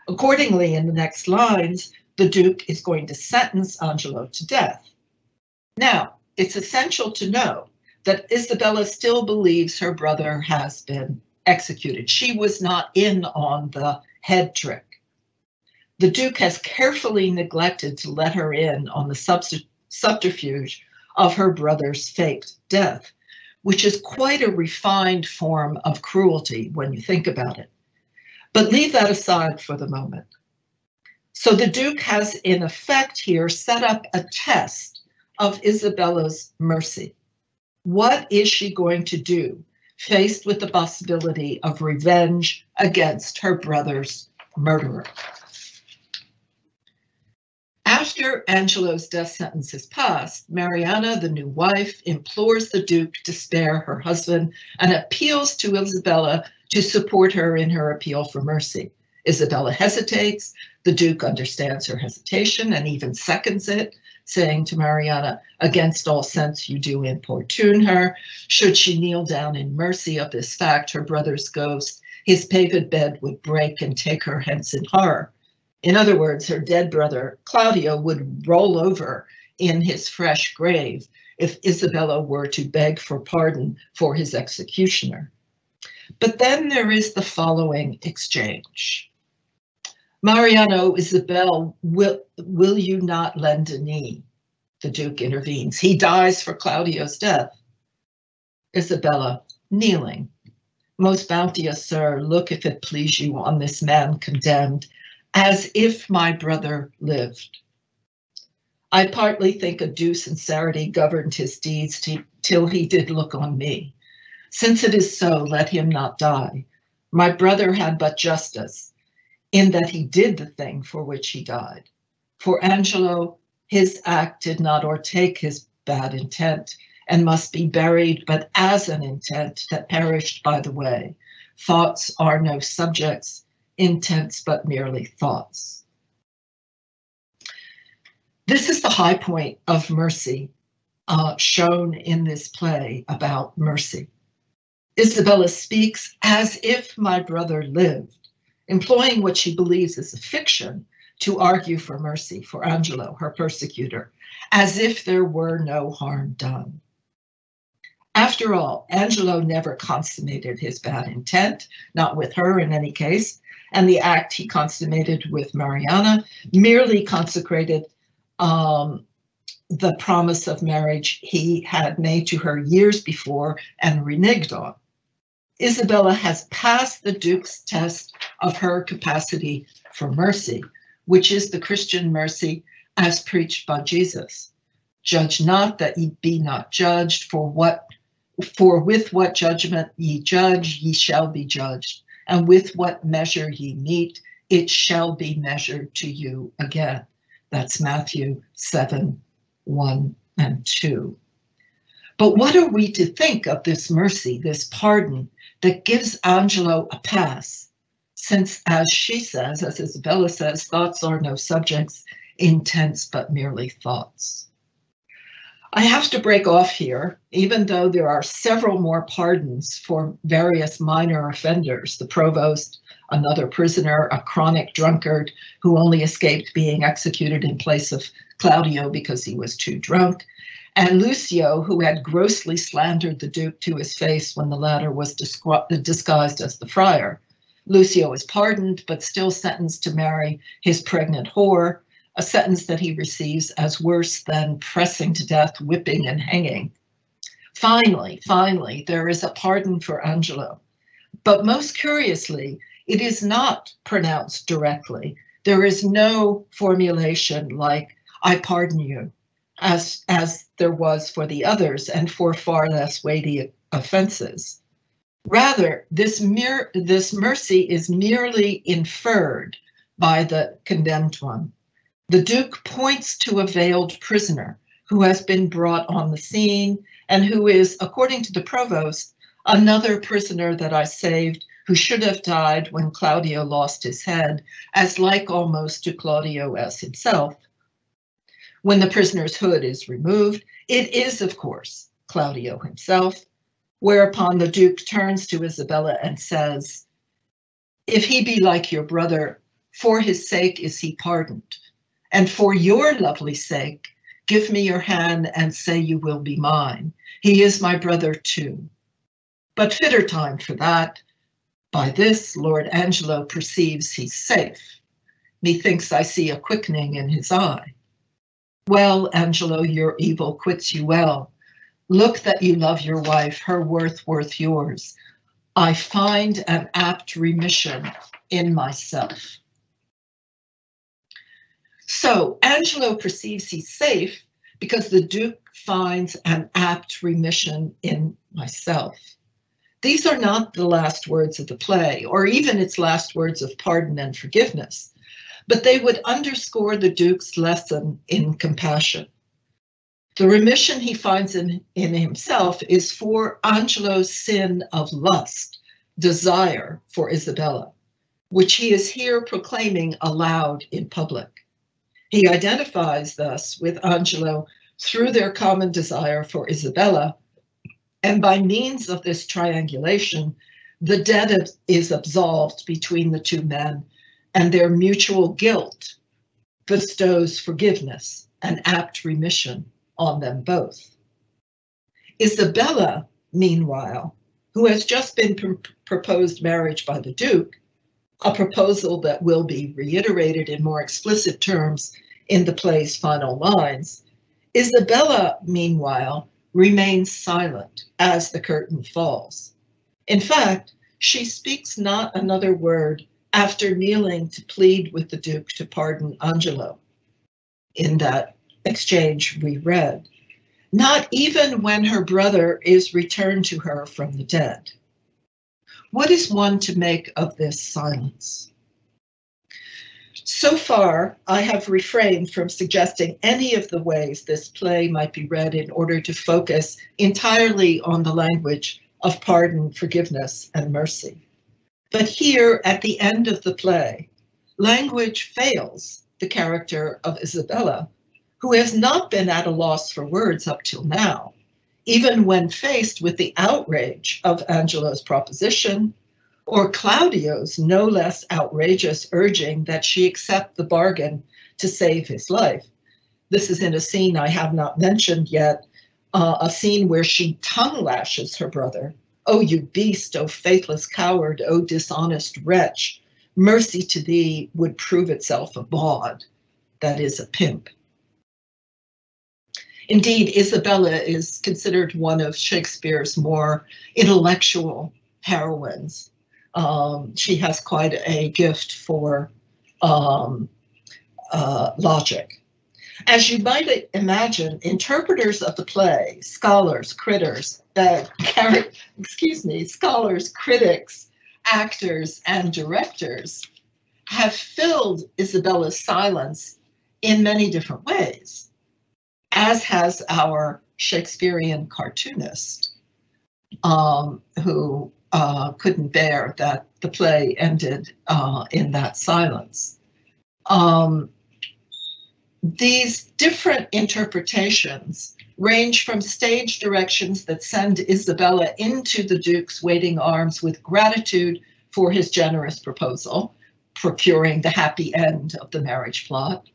Accordingly, in the next lines, the Duke is going to sentence Angelo to death. Now, it's essential to know that Isabella still believes her brother has been executed. She was not in on the head trick. The Duke has carefully neglected to let her in on the subterfuge of her brother's faked death, which is quite a refined form of cruelty when you think about it. But leave that aside for the moment. So the Duke has, in effect here, set up a test of Isabella's mercy. What is she going to do, faced with the possibility of revenge against her brother's murderer? After Angelo's death sentence is passed, Mariana, the new wife, implores the Duke to spare her husband and appeals to Isabella to support her in her appeal for mercy. Isabella hesitates. The Duke understands her hesitation and even seconds it, saying to Mariana, "Against all sense you do importune her. Should she kneel down in mercy of this fact, her brother's ghost, his paved bed would break and take her hence in horror." In other words, her dead brother, Claudio, would roll over in his fresh grave if Isabella were to beg for pardon for his executioner. But then there is the following exchange. "Mariano, Isabel, will you not lend a knee?" The Duke intervenes. "He dies for Claudio's death." Isabella, kneeling. "Most bounteous sir, look, if it please you, on this man condemned, as if my brother lived. I partly think a due sincerity governed his deeds till he did look on me. Since it is so, let him not die. My brother had but justice, in that he did the thing for which he died. For Angelo, his act did not o'ertake his bad intent, and must be buried but as an intent that perished by the way. Thoughts are no subjects, intents but merely thoughts." This is the high point of mercy shown in this play about mercy. Isabella speaks as if my brother lived, employing what she believes is a fiction to argue for mercy for Angelo, her persecutor, as if there were no harm done. After all, Angelo never consummated his bad intent, not with her in any case, and the act he consummated with Mariana merely consecrated the promise of marriage he had made to her years before and reneged on. Isabella has passed the Duke's test of her capacity for mercy, which is the Christian mercy as preached by Jesus. "Judge not that ye be not judged, for with what judgment ye judge, ye shall be judged, and with what measure ye mete, it shall be measured to you again." That's Matthew 7:1-2. But what are we to think of this mercy, this pardon that gives Angelo a pass? Since, as she says, as Isabella says, thoughts are no subjects, intents but merely thoughts. I have to break off here, even though there are several more pardons for various minor offenders. The provost, another prisoner, a chronic drunkard who only escaped being executed in place of Claudio because he was too drunk, and Lucio, who had grossly slandered the Duke to his face when the latter was disguised as the friar. Lucio is pardoned, but still sentenced to marry his pregnant whore, a sentence that he receives as worse than pressing to death, whipping, and hanging. Finally, there is a pardon for Angelo. But most curiously, it is not pronounced directly. There is no formulation like, "I pardon you," as there was for the others and for far less weighty offenses. Rather, this mercy is merely inferred by the condemned one. The Duke points to a veiled prisoner who has been brought on the scene and who is, according to the provost, another prisoner that I saved who should have died when Claudio lost his head, as like almost to Claudio as himself. When the prisoner's hood is removed, it is, of course, Claudio himself, whereupon the Duke turns to Isabella and says, "If he be like your brother, for his sake is he pardoned. And for your lovely sake, give me your hand and say you will be mine. He is my brother too. But fitter time for that. By this Lord Angelo perceives he's safe. Methinks I see a quickening in his eye. Well, Angelo, your evil quits you well. Look that you love your wife, her worth yours. I find an apt remission in myself. So Angelo perceives he's safe because the Duke finds an apt remission in myself. These are not the last words of the play, or even its last words of pardon and forgiveness, but they would underscore the Duke's lesson in compassion. The remission he finds in himself is for Angelo's sin of lust, desire for Isabella, which he is here proclaiming aloud in public. He identifies thus with Angelo through their common desire for Isabella, and by means of this triangulation, the debt is absolved between the two men, and their mutual guilt bestows forgiveness and apt remission on them both. Isabella, meanwhile, who has just been proposed marriage by the Duke, a proposal that will be reiterated in more explicit terms in the play's final lines, Isabella, meanwhile, remains silent as the curtain falls. In fact, she speaks not another word after kneeling to plead with the Duke to pardon Angelo in that exchange we read, not even when her brother is returned to her from the dead. What is one to make of this silence? So far, I have refrained from suggesting any of the ways this play might be read in order to focus entirely on the language of pardon, forgiveness, and mercy. But here, at the end of the play, language fails the character of Isabella, who has not been at a loss for words up till now, even when faced with the outrage of Angelo's proposition, or Claudio's no less outrageous urging that she accept the bargain to save his life. This is in a scene I have not mentioned yet, a scene where she tongue lashes her brother. "Oh, you beast, oh, faithless coward, oh, dishonest wretch, mercy to thee would prove itself a bawd," that is, a pimp. Indeed, Isabella is considered one of Shakespeare's more intellectual heroines. She has quite a gift for logic. As you might imagine, interpreters of the play, scholars, critics, actors, and directors have filled Isabella's silence in many different ways, as has our Shakespearean cartoonist, who couldn't bear that the play ended in that silence. These different interpretations range from stage directions that send Isabella into the Duke's waiting arms with gratitude for his generous proposal, procuring the happy end of the marriage plot,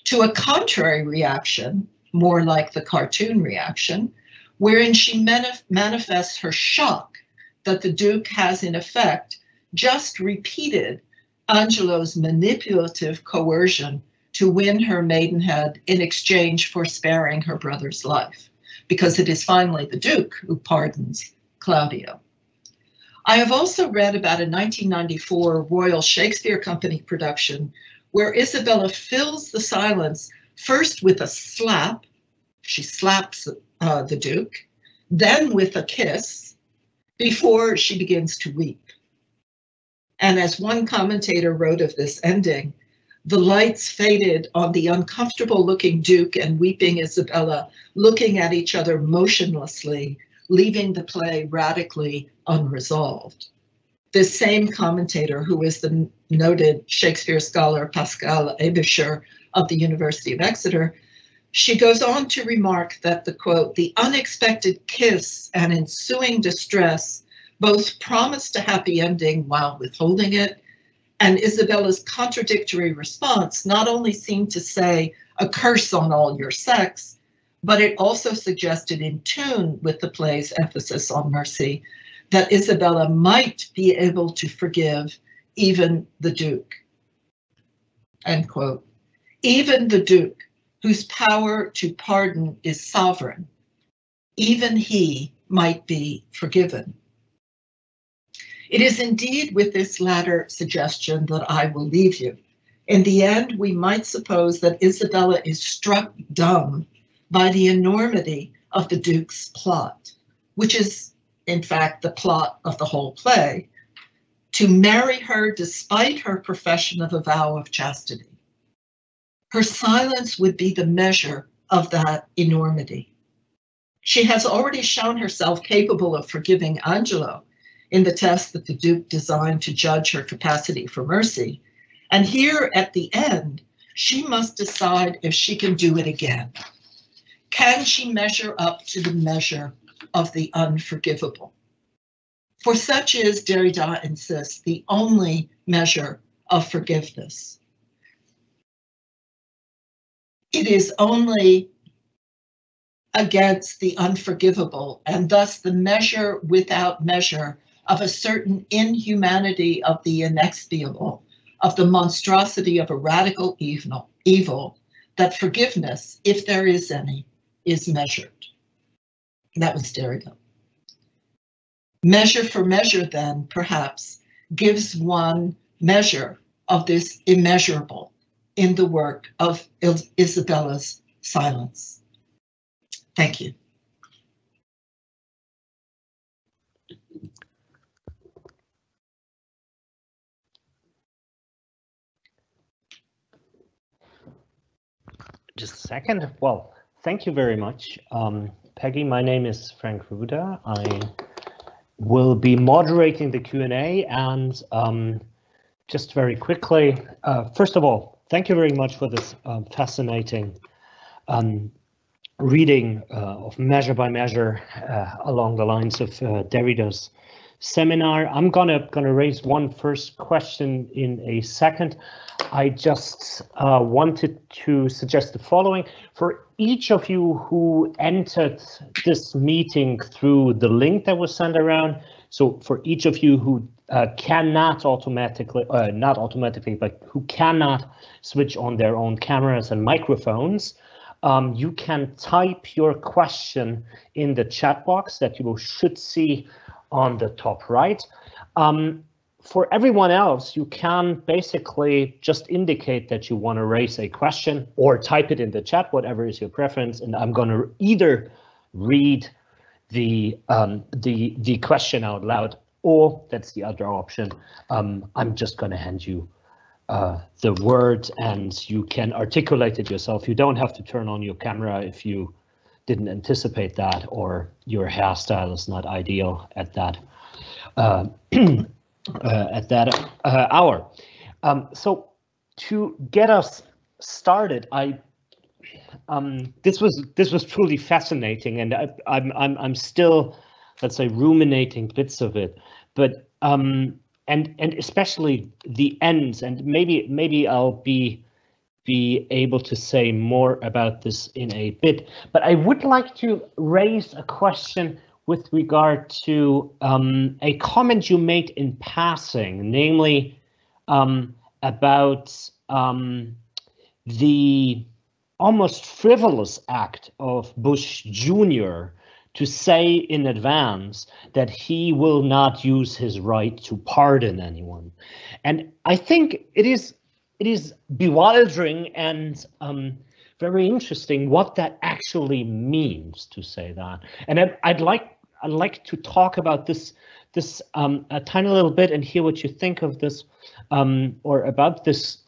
to a contrary reaction, more like the cartoon reaction, wherein she manifests her shock that the Duke has in effect just repeated Angelo's manipulative coercion to win her maidenhead in exchange for sparing her brother's life, because it is finally the Duke who pardons Claudio. I have also read about a 1994 Royal Shakespeare Company production where Isabella fills the silence first with a slap, she slaps the Duke, then with a kiss, before she begins to weep. And as one commentator wrote of this ending, the lights faded on the uncomfortable looking Duke and weeping Isabella, looking at each other motionlessly, leaving the play radically unresolved. This same commentator, who is the noted Shakespeare scholar Pascal Aebischer of the University of Exeter, she goes on to remark that the quote, "the unexpected kiss and ensuing distress both promised a happy ending while withholding it, and Isabella's contradictory response not only seemed to say a curse on all your sex, but it also suggested, in tune with the play's emphasis on mercy, that Isabella might be able to forgive even the Duke." End quote. Even the Duke, whose power to pardon is sovereign, even he might be forgiven. It is indeed with this latter suggestion that I will leave you. In the end, we might suppose that Isabella is struck dumb by the enormity of the Duke's plot, which is, in fact, the plot of the whole play, to marry her despite her profession of a vow of chastity. Her silence would be the measure of that enormity. She has already shown herself capable of forgiving Angelo in the test that the Duke designed to judge her capacity for mercy. And here at the end, she must decide if she can do it again. Can she measure up to the measure of the unforgivable? For such is, Derrida insists, the only measure of forgiveness. It is only against the unforgivable, and thus the measure without measure of a certain inhumanity of the inexpiable, of the monstrosity of a radical evil, that forgiveness, if there is any, is measured. That was Derrida. Measure for measure, then, perhaps, gives one measure of this immeasurable in the work of Isabella's silence. Thank you. Just a second. Well, thank you very much, Peggy. My name is Frank Ruda. I will be moderating the Q&A, and just very quickly, first of all, thank you very much for this fascinating reading of Measure by Measure along the lines of Derrida's seminar. I'm gonna raise one first question in a second. I just wanted to suggest the following. For each of you who entered this meeting through the link that was sent around, so for each of you who cannot automatically, not automatically, but who cannot switch on their own cameras and microphones, you can type your question in the chat box that you should see on the top right. For everyone else, you can basically just indicate that you want to raise a question or type it in the chat, whatever is your preference, and I'm going to either read the question out loud, or that's the other option. I'm just going to hand you the word and you can articulate it yourself. You don't have to turn on your camera if you didn't anticipate that, or your hairstyle is not ideal at that hour. So to get us started, this was truly fascinating, and I'm still, let's say, ruminating bits of it, but and especially the ends, and maybe I'll be able to say more about this in a bit, but I would like to raise a question with regard to a comment you made in passing, namely about the almost frivolous act of Bush Jr. to say in advance that he will not use his right to pardon anyone. And I think it is bewildering and very interesting what that actually means to say that. And I'd like to talk about this a tiny little bit and hear what you think of this, or about this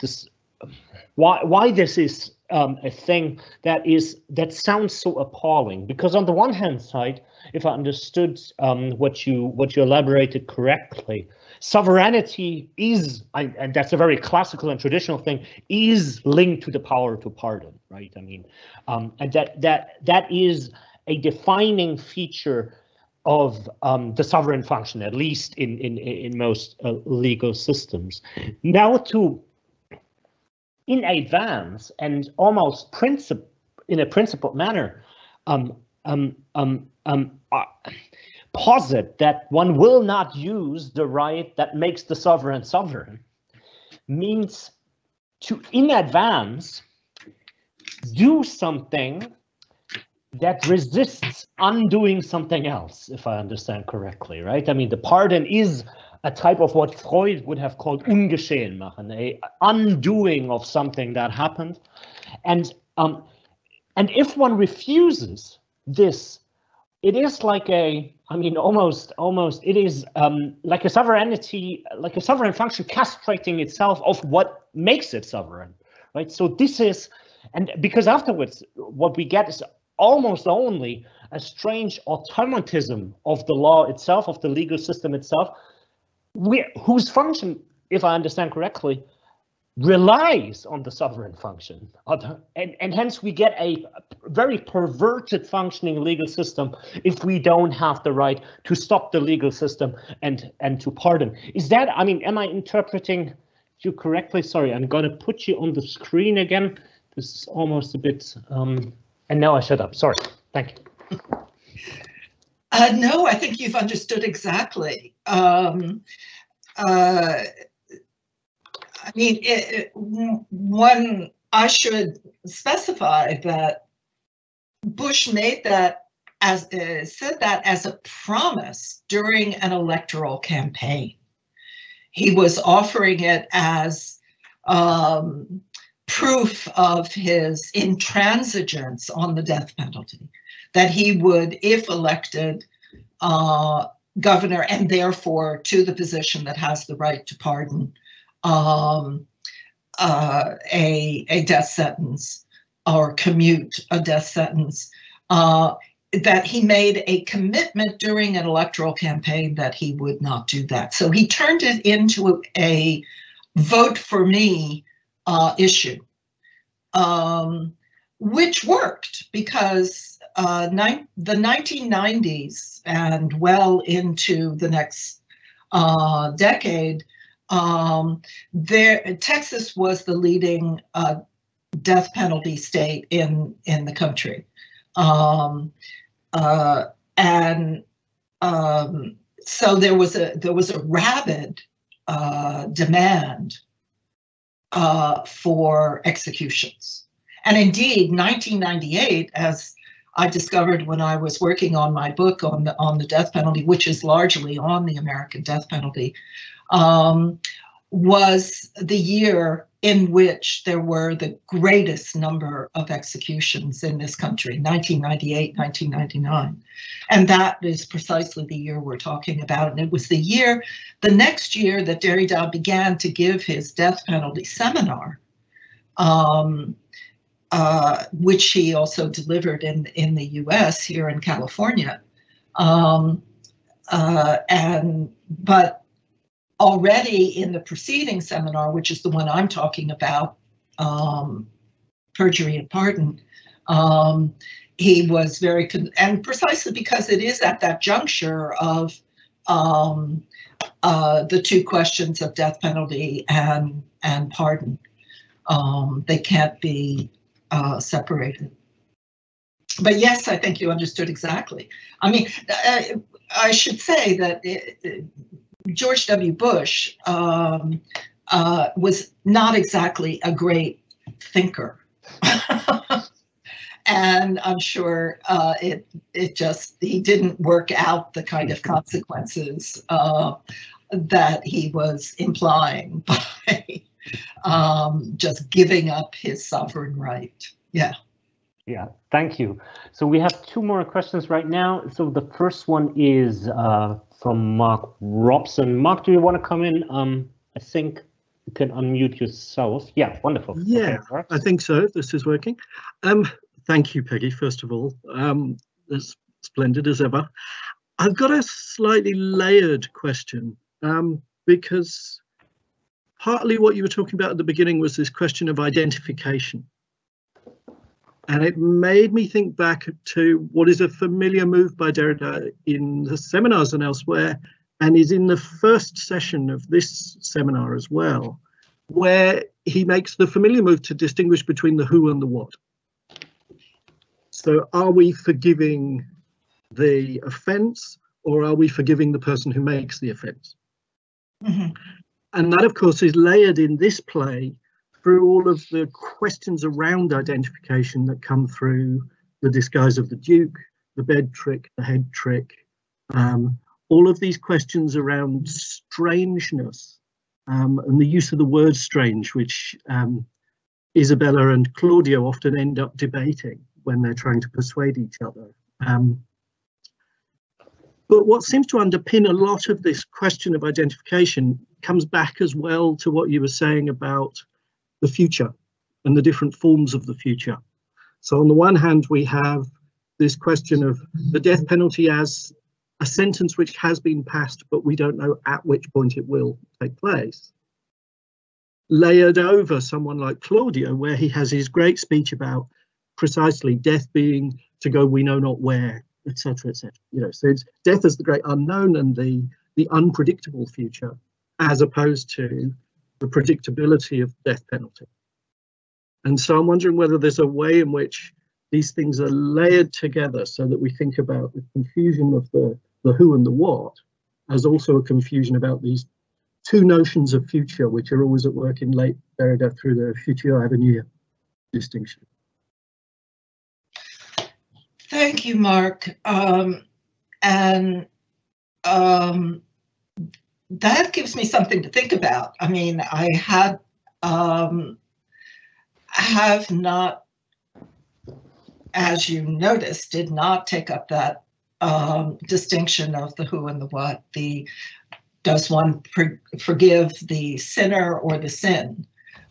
why this is a thing that sounds so appalling. Because on the one hand side, if I understood what you elaborated correctly, sovereignty is, and that's a very classical and traditional thing, is linked to the power to pardon, right? I mean, and that is a defining feature of the sovereign function, at least in most legal systems. Now, in advance and almost in a principled manner, posit that one will not use the right that makes the sovereign means to, in advance, do something that resists undoing something else, if I understand correctly, right? I mean, the pardon is a type of what Freud would have called ungeschehen machen, a undoing of something that happened. And if one refuses this, it is like almost it is like a sovereignty, like a sovereign function castrating itself of what makes it sovereign, right? So this is, and because afterwards what we get is almost only a strange automatism of the law itself, of the legal system itself, whose function, if I understand correctly, relies on the sovereign function. And hence we get a very perverted functioning legal system if we don't have the right to stop the legal system and to pardon. Is that, I mean, am I interpreting you correctly? Sorry, I'm going to put you on the screen again. This is almost a bit, and now I shut up. Sorry, thank you. No, I think you've understood exactly. I mean, I should specify that Bush made that said that as a promise during an electoral campaign. He was offering it as proof of his intransigence on the death penalty, that he would, if elected governor, and therefore to the position that has the right to pardon, a death sentence or commute a death sentence, that he made a commitment during an electoral campaign that he would not do that. So he turned it into a vote for me issue, which worked because the 1990s and well into the next decade, Texas was the leading death penalty state in the country, so there was a rabid demand for executions, and indeed 1998, as I discovered when I was working on my book on the death penalty, which is largely on the American death penalty, was the year in which there were the greatest number of executions in this country, 1998, 1999. And that is precisely the year we're talking about. And it was the next year that Derrida began to give his death penalty seminar, which he also delivered in the US here in California. But already in the preceding seminar, which is the one I'm talking about, Perjury and Pardon, he was very, and precisely because it is at that juncture of the two questions of death penalty and pardon. They can't be separated. But yes, I think you understood exactly. I mean, I should say that George W. Bush was not exactly a great thinker. And I'm sure he didn't work out the kind of consequences that he was implying by just giving up his sovereign right. Yeah. Yeah, thank you. So we have two more questions right now. So the first one is from Mark Robson. Mark, do you want to come in? I think you can unmute yourself. Yeah, wonderful. Yeah, okay, I think so. This is working. Thank you, Peggy, first of all. As splendid as ever. I've got a slightly layered question because partly what you were talking about at the beginning was this question of identification. And it made me think back to what is a familiar move by Derrida in the seminars and elsewhere, and is in the first session of this seminar as well, where he makes the familiar move to distinguish between the who and the what. So are we forgiving the offence, or are we forgiving the person who makes the offence? Mm-hmm. And that, of course, is layered in this play through all of the questions around identification that come through the disguise of the Duke, the bed trick, the head trick, all of these questions around strangeness, and the use of the word strange, which Isabella and Claudio often end up debating when they're trying to persuade each other. But what seems to underpin a lot of this question of identification comes back as well to what you were saying about the future and the different forms of the future. So on the one hand, we have this question of the death penalty as a sentence which has been passed, but we don't know at which point it will take place. Layered over someone like Claudio, where he has his great speech about precisely death being to go we know not where, etc., etc. You know, so it's death as the great unknown and the unpredictable future, as opposed to the predictability of the death penalty. And so I'm wondering whether there's a way in which these things are layered together so that we think about the confusion of the who and the what as also a confusion about these two notions of future, which are always at work in late Derrida through the futur avenir distinction. Thank you, Mark. That gives me something to think about. I mean, I have not, as you noticed, did not take up that distinction of the who and the what, the does one forgive the sinner or the sin,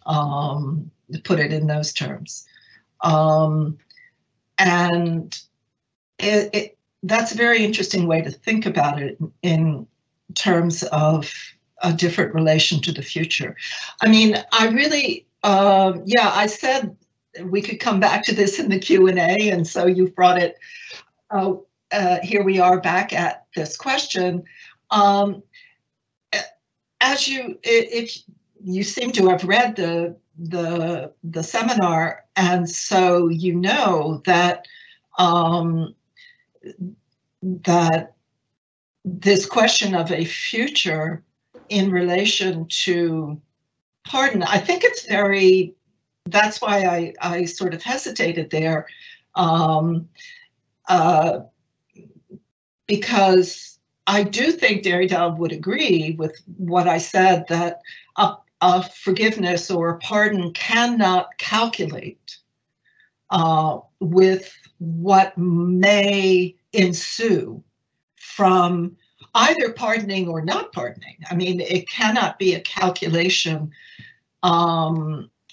to put it in those terms. And that's a very interesting way to think about it in terms of a different relation to the future. I mean, I really, yeah, I said we could come back to this in the Q&A, and so you've brought it, here we are back at this question. If you seem to have read the seminar, and so you know that that this question of a future in relation to pardon, I think it's very, that's why I sort of hesitated there, because I do think Derrida would agree with what I said, that a forgiveness or a pardon cannot calculate with what may ensue from either pardoning or not pardoning. I mean, it cannot be a calculation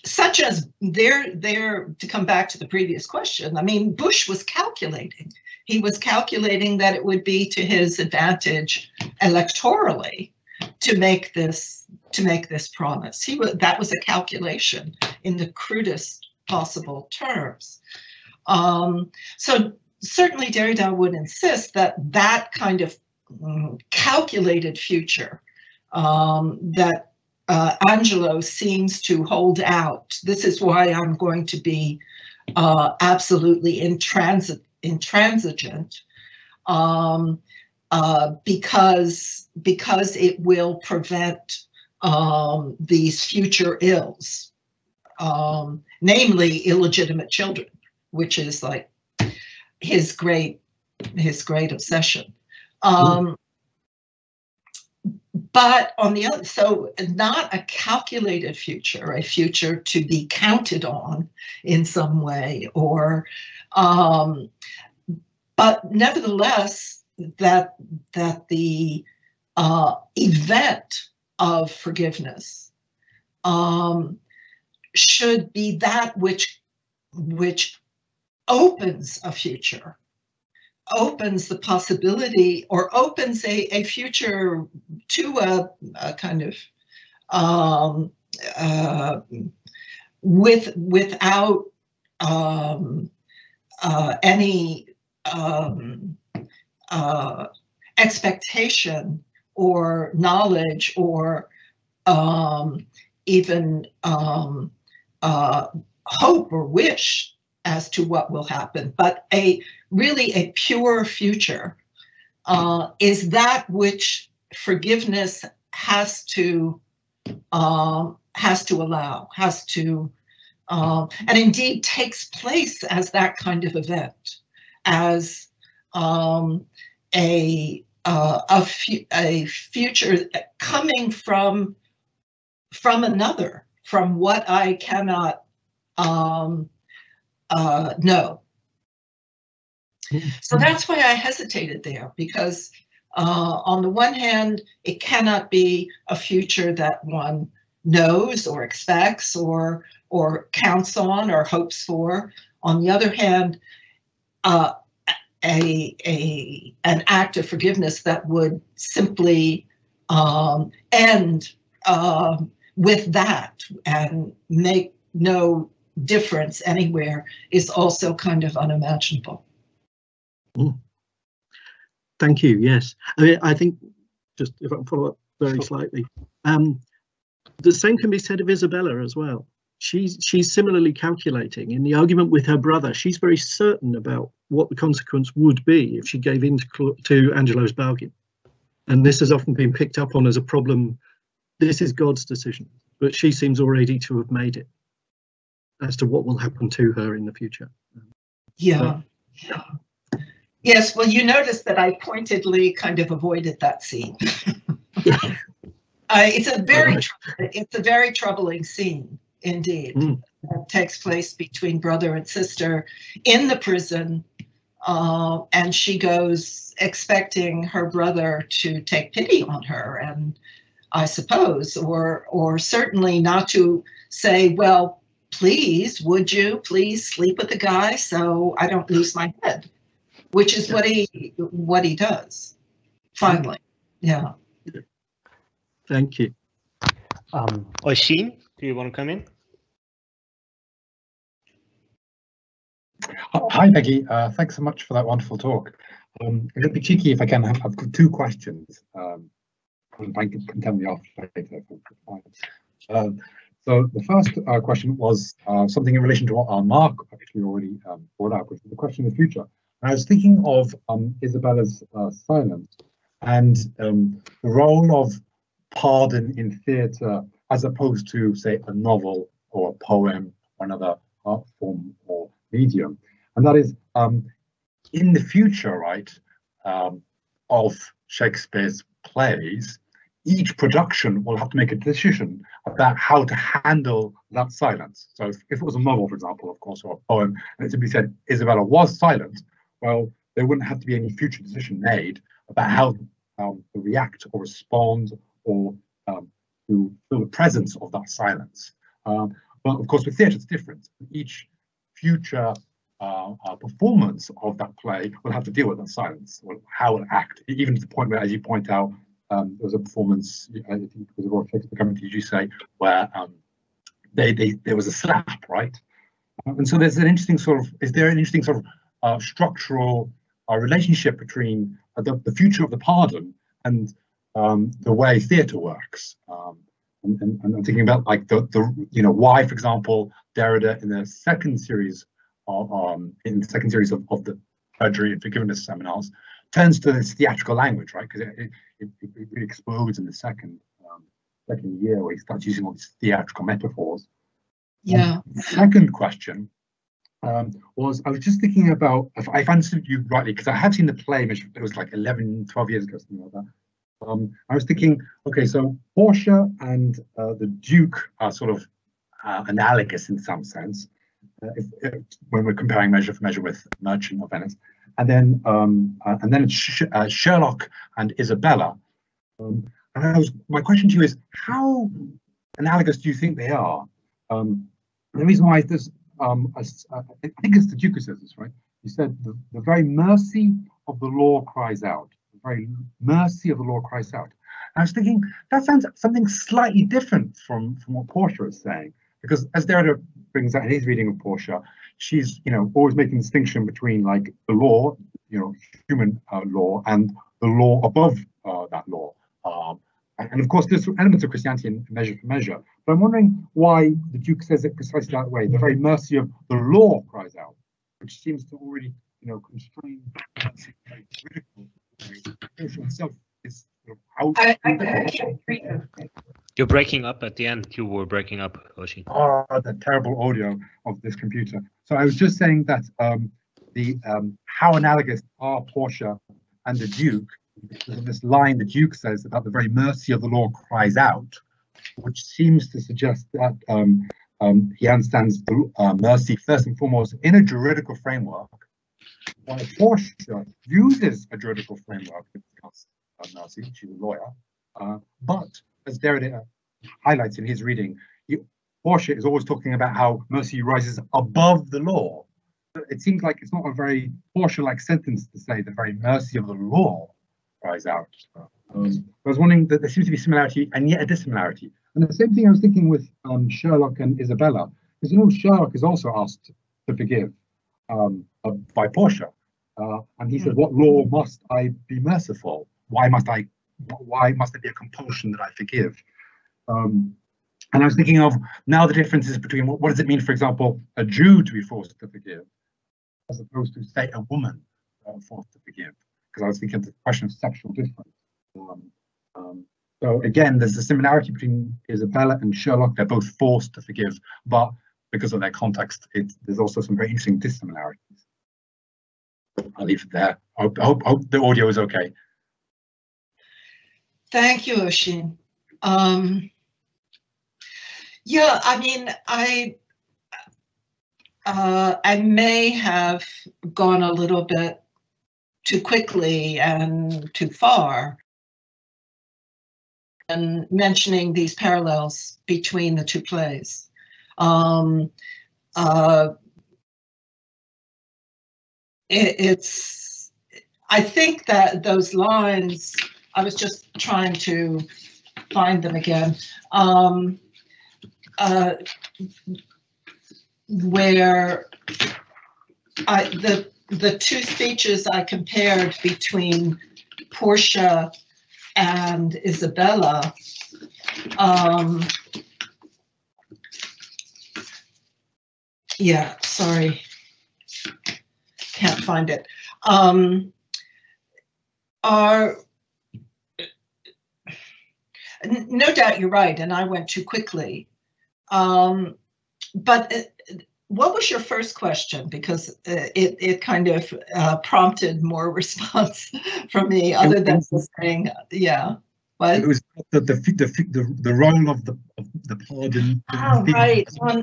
such as to come back to the previous question. I mean, Bush was calculating. He was calculating that it would be to his advantage electorally to make this promise. That was a calculation in the crudest possible terms. So certainly Derrida would insist that that kind of calculated future that Angelo seems to hold out. This is why I'm going to be absolutely intransigent, because it will prevent these future ills, namely illegitimate children, which is like his great obsession. But on the other, so not a calculated future, a future to be counted on in some way, or, but nevertheless, that the event of forgiveness should be that which opens a future, opens the possibility, or opens a future to a kind of without any expectation or knowledge or even hope or wish as to what will happen, but really a pure future is that which forgiveness has to allow, has to and indeed takes place as that kind of event, as a future coming from another, from what I cannot know. So that's why I hesitated there, because on the one hand, it cannot be a future that one knows or expects or counts on or hopes for. On the other hand, an act of forgiveness that would simply end with that and make no difference anywhere is also kind of unimaginable. Thank you. Yes, I mean, I think, just if I can follow up very slightly, the same can be said of Isabella as well. She's similarly calculating in the argument with her brother. She's very certain about what the consequence would be if she gave in to Angelo's bargain, and this has often been picked up on as a problem. This is God's decision, but she seems already to have made it as to what will happen to her in the future. Yeah. Yes, well, you notice that I pointedly kind of avoided that scene. It's a very troubling scene indeed. That takes place between brother and sister in the prison, and she goes expecting her brother to take pity on her, and I suppose, or certainly not to say, well, please, would you please sleep with the guy so I don't lose my head. Which is what he does, finally. Yeah. Thank you. Oisin, do you want to come in? Hi, Peggy. Thanks so much for that wonderful talk. It'd be cheeky if I can. I've got two questions. I can tell me off later. So the first question was something in relation to what Mark actually already brought out, which is the question of the future. I was thinking of Isabella's silence and the role of pardon in theatre as opposed to, say, a novel or a poem or another art form or medium. And that is, in the future, right, of Shakespeare's plays, each production will have to make a decision about how to handle that silence. So if it was a novel, for example, of course, or a poem, and it simply said Isabella was silent, well, there wouldn't have to be any future decision made about how to react or respond or to feel the presence of that silence. But of course, with theatre, it's different. Each future performance of that play will have to deal with that silence, or how it act, even to the point where, as you point out, there was a performance, I think it was a Royal Shakespeare Company, did you say, where there was a slap, right? And so there's an interesting sort of, is there an interesting sort of structural relationship between the future of the pardon and the way theatre works? And I'm thinking about like why, for example, Derrida in the second series of the Perjury and Forgiveness seminars turns to this theatrical language, right? Because it really explodes in the second year where he starts using all these theatrical metaphors. Yeah. Second question was, I was just thinking about, if I've understood you rightly, because I have seen the play, it was like 11, 12 years ago, something like that. I was thinking, okay, so Portia and the Duke are sort of analogous in some sense, when we're comparing measure for measure with Merchant of Venice, and then it's Sherlock and Isabella. And my question to you is, how analogous do you think they are? The reason why is I think it's the Duke who says this, right? He said, the very mercy of the law cries out. The very mercy of the law cries out. And I was thinking, that sounds something slightly different from what Portia is saying. Because as Derrida brings out in his reading of Portia, she's, always making a distinction between like the law, human law, and the law above that law. And of course, there's elements of Christianity in Measure for Measure. But I'm wondering why the Duke says it precisely that way. The very mercy of the law cries out, which seems to already, constrain very critical. Portia himself is I can't hear you. You're breaking up at the end. You were breaking up, Oisin. Oh, the terrible audio of this computer. So I was just saying that how analogous are Portia and the Duke. There's this line the Duke says about the very mercy of the law cries out, which seems to suggest that he understands the mercy first and foremost in a juridical framework, while Portia uses a juridical framework to discuss mercy. She's a lawyer, but as Derrida highlights in his reading, Portia is always talking about how mercy rises above the law. It seems like it's not a very Portia-like sentence to say the very mercy of the law cries out. I was wondering that there seems to be similarity and yet a dissimilarity. And the same thing I was thinking with Sherlock and Isabella, because Sherlock is also asked to forgive by Portia, and he says, "What law must I be merciful? Why must there be a compulsion that I forgive?" And I was thinking of now the differences between what does it mean, for example, a Jew to be forced to forgive, as opposed to, say, a woman forced to forgive, because I was thinking of the question of sexual difference. So again, there's a similarity between Isabella and Sherlock. They're both forced to forgive, but because of their context, there's also some very interesting dissimilarities. I'll leave it there. I hope the audio is okay. Thank you, Oisin. Yeah, I mean, I may have gone a little bit too quickly and too far in mentioning these parallels between the two plays. I think that those lines, I was just trying to find them again, where the two speeches I compared between Portia and Isabella, yeah, sorry, can't find it, are, no doubt you're right, and I went too quickly. But what was your first question? Because it kind of prompted more response from me, other than saying, yeah. What? It was the role of the pardon. Oh, right, on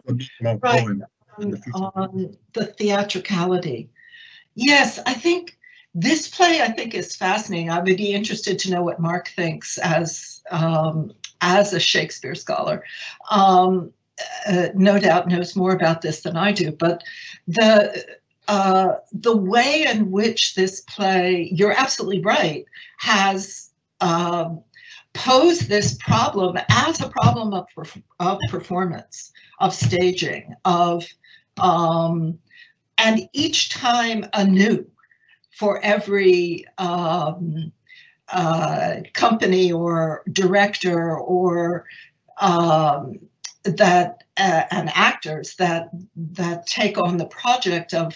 the theatricality. Yes, I think this play, is fascinating. I would be interested to know what Mark thinks as a Shakespeare scholar. No doubt knows more about this than I do, but the way in which this play, you're absolutely right, has posed this problem as a problem of performance, of staging, and each time anew, for every company or director or and actors that take on the project of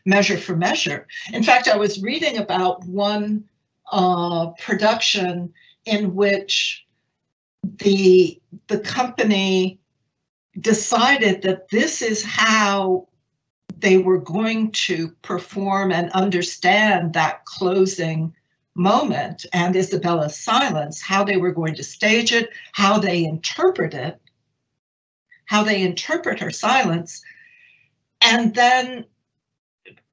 Measure for Measure. In fact, I was reading about one production in which the company decided that this is how they were going to perform and understand that closing moment and Isabella's silence, how they were going to stage it, how they interpret it, how they interpret her silence, and then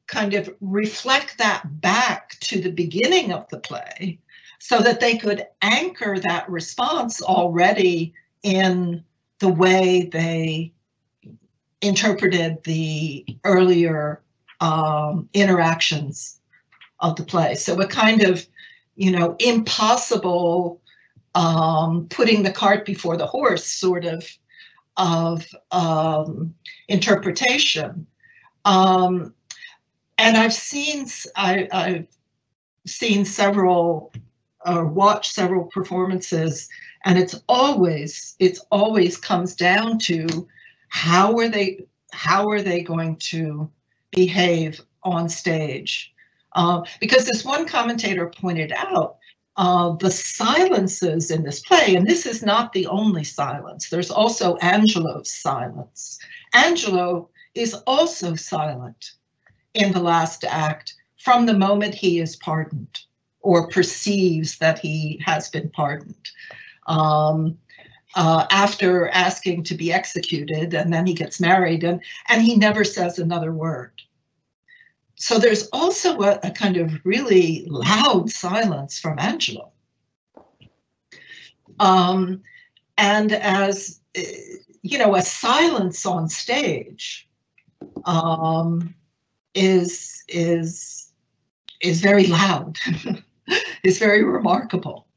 kind of reflect that back to the beginning of the play so that they could anchor that response already in the way they interpreted the earlier interactions of the play. So a kind of, impossible putting the cart before the horse sort of interpretation. And I've seen several or watched several performances, and it's always comes down to how are they going to behave on stage? Because this one commentator pointed out the silences in this play, and this is not the only silence, there's also Angelo's silence. Angelo is also silent in the last act from the moment he is pardoned or perceives that he has been pardoned. After asking to be executed, and then he gets married, and he never says another word. So there's also a kind of really loud silence from Angelo. And as, you know, a silence on stage is very loud, is very remarkable.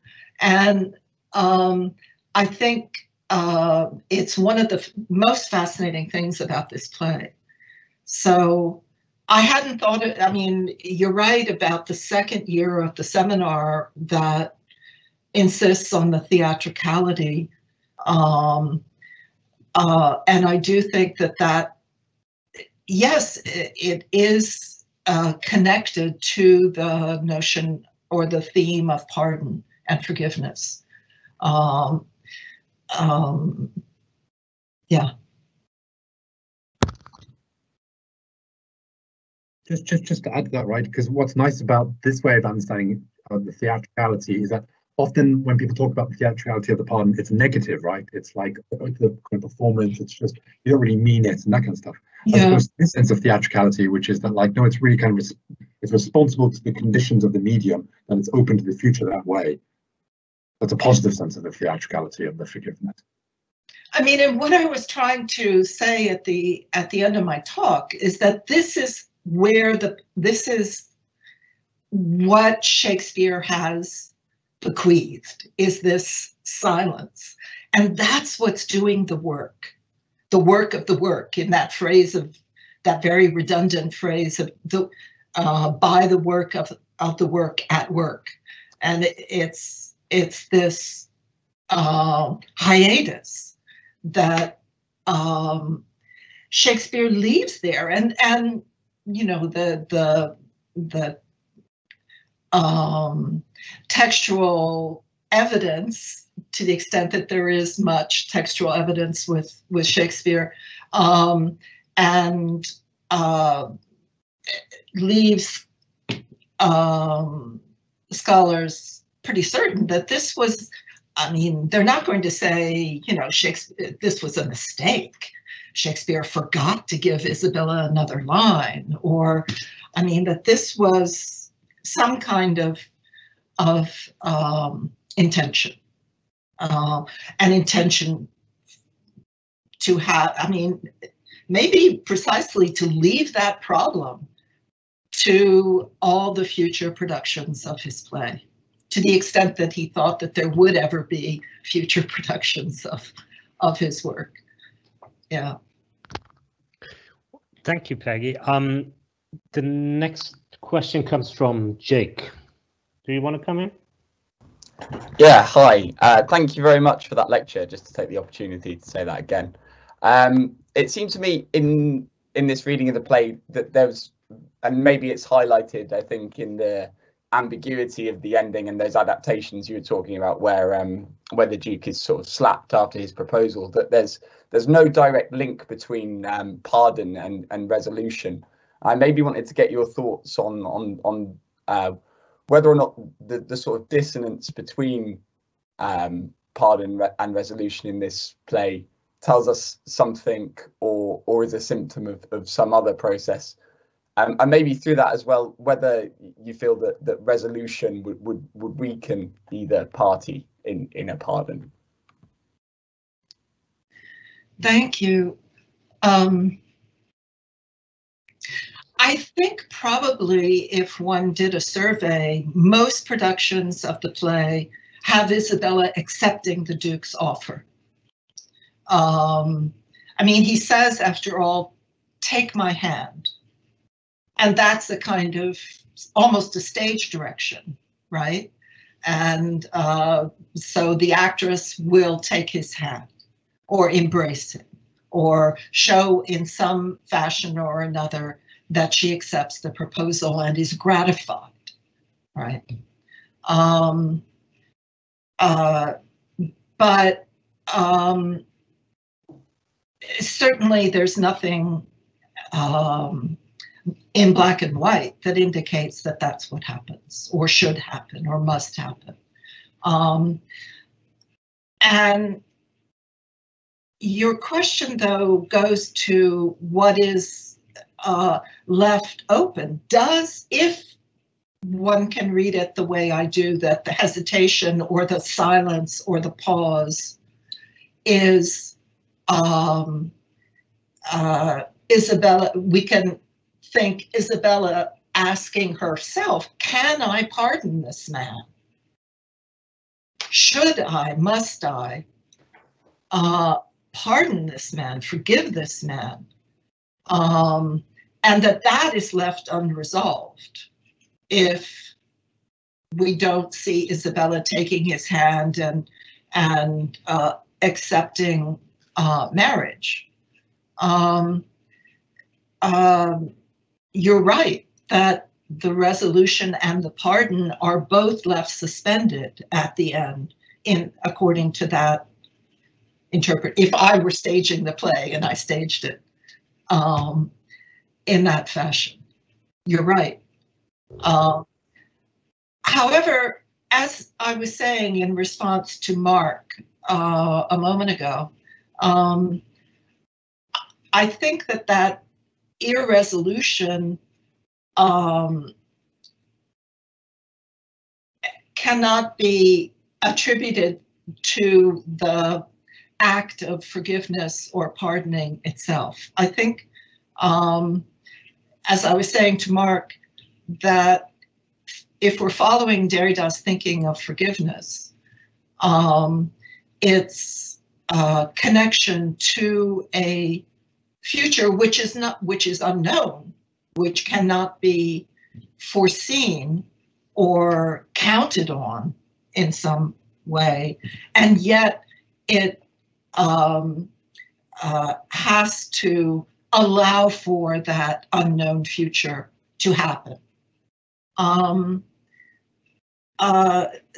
And I think it's one of the most fascinating things about this play. So I hadn't thought it, I mean, you're right about the second year of the seminar that insists on the theatricality. And I do think that, yes, it is connected to the notion or the theme of pardon and forgiveness. Yeah. Just to add to that, right? Because what's nice about this way of understanding the theatricality is that often when people talk about the theatricality of the pardon, it's negative, right? It's like the kind of performance. It's just you don't really mean it and that kind of stuff. Yeah. As opposed to this sense of theatricality, which is that like no, it's really kind of it's responsible to the conditions of the medium and it's open to the future that way. That's a positive sense of the theatricality of the forgiveness. I mean, and what I was trying to say at the end of my talk is that this is where this is what Shakespeare has bequeathed, is this silence. And that's what's doing the work of the work, in that phrase of that very redundant phrase of the by the work of the work at work. And it's this hiatus that Shakespeare leaves there, and you know the textual evidence, to the extent that there is much textual evidence with Shakespeare, and leaves scholars pretty certain that this was, I mean, they're not going to say, you know, Shakespeare, this was a mistake. Shakespeare forgot to give Isabella another line, or, I mean, that this was some kind of intention, an intention to have, I mean, maybe precisely to leave that problem to all the future productions of his play, to the extent that he thought that there would ever be future productions of his work. Yeah. Thank you, Peggy. The next question comes from Jake. Do you want to come in? Yeah, hi. Thank you very much for that lecture, just to take the opportunity to say that again. It seemed to me in this reading of the play that there was, and maybe it's highlighted, I think, in the ambiguity of the ending and those adaptations you were talking about, where the Duke is sort of slapped after his proposal, that there's no direct link between pardon and resolution. I maybe wanted to get your thoughts on whether or not the sort of dissonance between pardon and resolution in this play tells us something, or is a symptom of some other process. And maybe through that as well, whether you feel that resolution would weaken either party in a pardon. Thank you. I think probably if one did a survey, most productions of the play have Isabella accepting the Duke's offer. I mean, he says, after all, take my hand. And that's a kind of almost a stage direction, right? And so the actress will take his hand or embrace him or show in some fashion or another that she accepts the proposal and is gratified, right? But certainly there's nothing in black and white that indicates that that's what happens or should happen or must happen. And your question, though, goes to what is left open. If one can read it the way I do, that the hesitation or the silence or the pause is Isabella, we can think Isabella asking herself, can I pardon this man? Should I, must I pardon this man, forgive this man? And that is left unresolved if we don't see Isabella taking his hand and accepting marriage. You're right that the resolution and the pardon are both left suspended at the end, according to that if I were staging the play and I staged it in that fashion. You're right. However, as I was saying in response to Mark a moment ago, I think that irresolution cannot be attributed to the act of forgiveness or pardoning itself. I think, as I was saying to Mark, that if we're following Derrida's thinking of forgiveness, it's a connection to a future which is unknown, which cannot be foreseen or counted on in some way, and yet it has to allow for that unknown future to happen.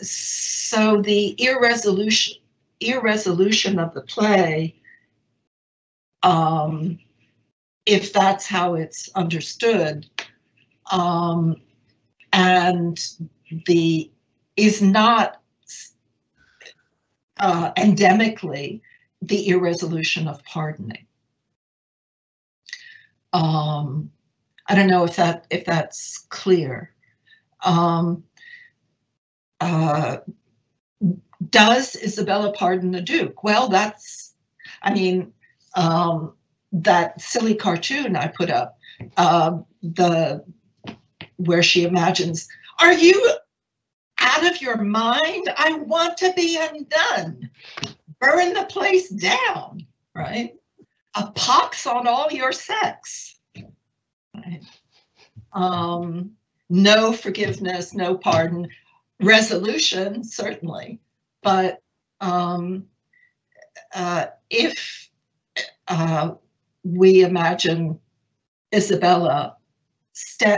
So the irresolution of the play, if that's how it's understood, and is not endemically the irresolution of pardoning. I don't know if that's clear. Does Isabella pardon the Duke? Well, that silly cartoon I put up, where she imagines, are you out of your mind? I want to be undone. Burn the place down, right? A pox on all your sex. Right? No forgiveness, no pardon. Resolution, certainly. But if we imagine Isabella,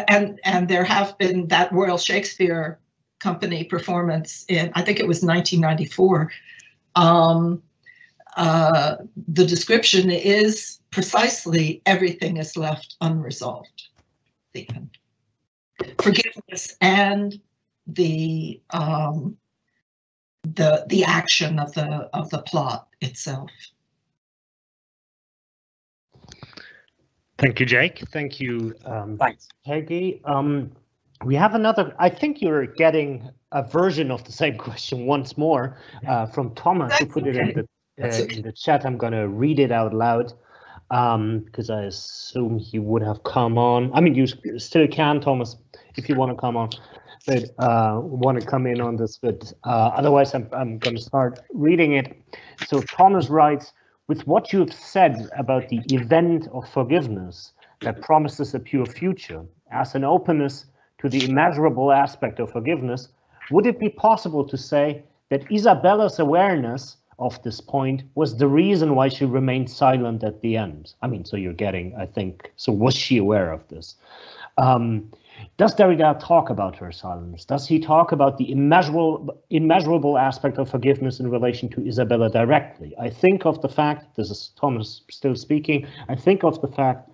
and there have been that Royal Shakespeare Company performance in, I think it was 1994, the description is precisely everything is left unresolved. The end. Forgiveness and the action of the plot itself. Thank you, Jake. Thank you, Thanks, Peggy. We have another. I think you're getting a version of the same question once more from Thomas, who put it in the chat. I'm going to read it out loud because I assume he would have come on. I mean, you still can, Thomas, if you want to come on, but want to come in on this. But otherwise, I'm going to start reading it. So Thomas writes, with what you've said about the event of forgiveness that promises a pure future as an openness to the immeasurable aspect of forgiveness, would it be possible to say that Isabella's awareness of this point was the reason why she remained silent at the end? I mean, so you're getting, I think, so was she aware of this? Does Derrida talk about her silence? Does he talk about the immeasurable aspect of forgiveness in relation to Isabella directly? I think of the fact, this is Thomas still speaking, I think of the fact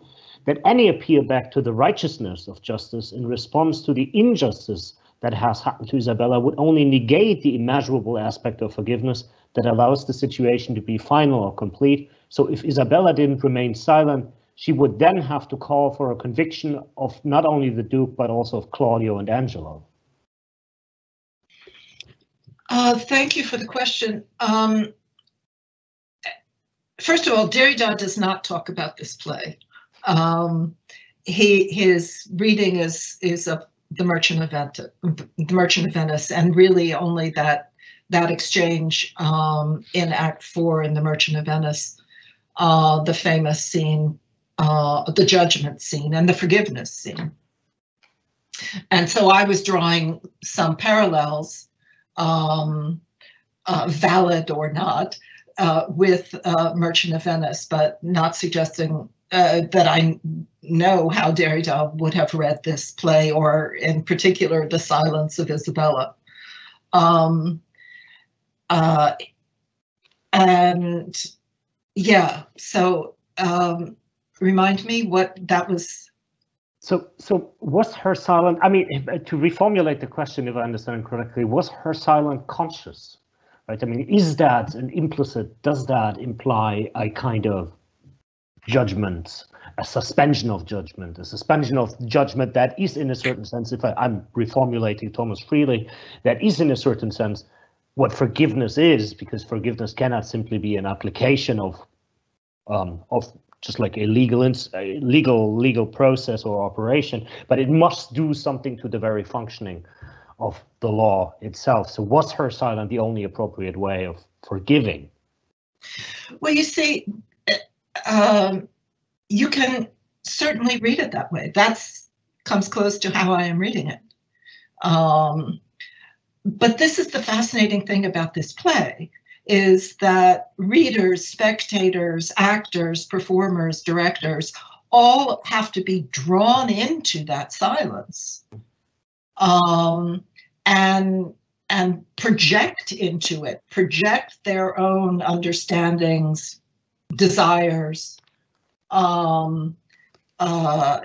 that any appeal back to the righteousness of justice in response to the injustice that has happened to Isabella would only negate the immeasurable aspect of forgiveness that allows the situation to be final or complete. So if Isabella didn't remain silent, she would then have to call for a conviction of not only the Duke, but also of Claudio and Angelo. Thank you for the question. First of all, Derrida does not talk about this play. His reading is of The Merchant of Venice, and really only that exchange in Act 4 in The Merchant of Venice, the famous scene, the judgment scene and the forgiveness scene. And so I was drawing some parallels, valid or not, with Merchant of Venice, but not suggesting that I know how Derrida would have read this play, or in particular, The Silence of Isabella. And yeah, so remind me what that was. So was her silent, I mean, to reformulate the question, if I understand correctly, was her silent conscious, right? I mean, is that an implicit, does that imply a kind of judgment, a suspension of judgment that is in a certain sense, if I'm reformulating Thomas freely, that is in a certain sense what forgiveness is, because forgiveness cannot simply be an application of just like a legal process or operation, but it must do something to the very functioning of the law itself. So was her silence the only appropriate way of forgiving? Well, you see, you can certainly read it that way. That's comes close to how I am reading it. But this is the fascinating thing about this play, is that readers, spectators, actors, performers, directors, all have to be drawn into that silence, and project into it, project their own understandings, desires,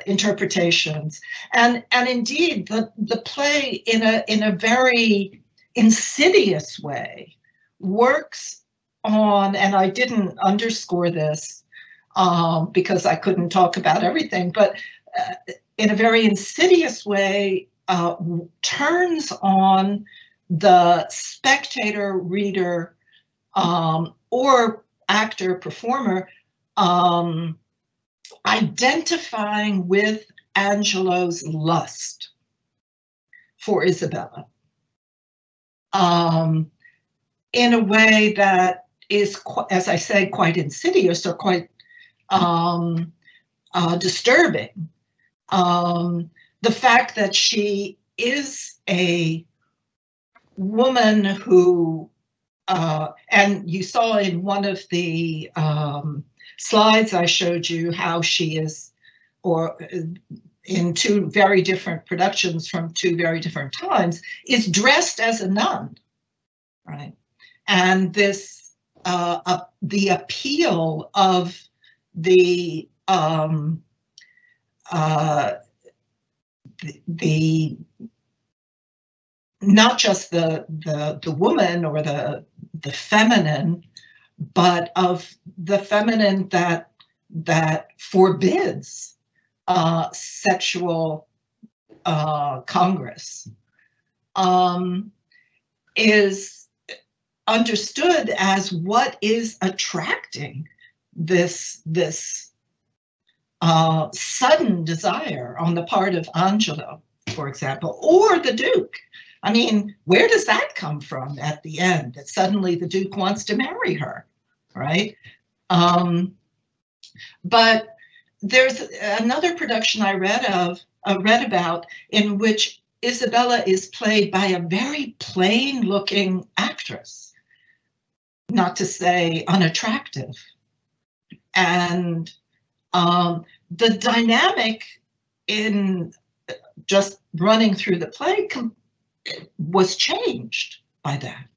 interpretations, and indeed the play in a very insidious way works on, and I didn't underscore this because I couldn't talk about everything, but in a very insidious way turns on the spectator, reader, or actor, performer, identifying with Angelo's lust for Isabella in a way that is, as I say, quite insidious or quite disturbing. The fact that she is a woman who, and you saw in one of the slides I showed you how she is, or in two very different productions from two very different times, is dressed as a nun, right? And this, the appeal of the not just the woman or the feminine, but of the feminine that forbids sexual congress, is understood as what is attracting this sudden desire on the part of Angelo, for example, or the Duke. I mean, where does that come from at the end, that suddenly the Duke wants to marry her, right? But there's another production I read about in which Isabella is played by a very plain-looking actress, not to say unattractive. And the dynamic in just running through the play was changed by that.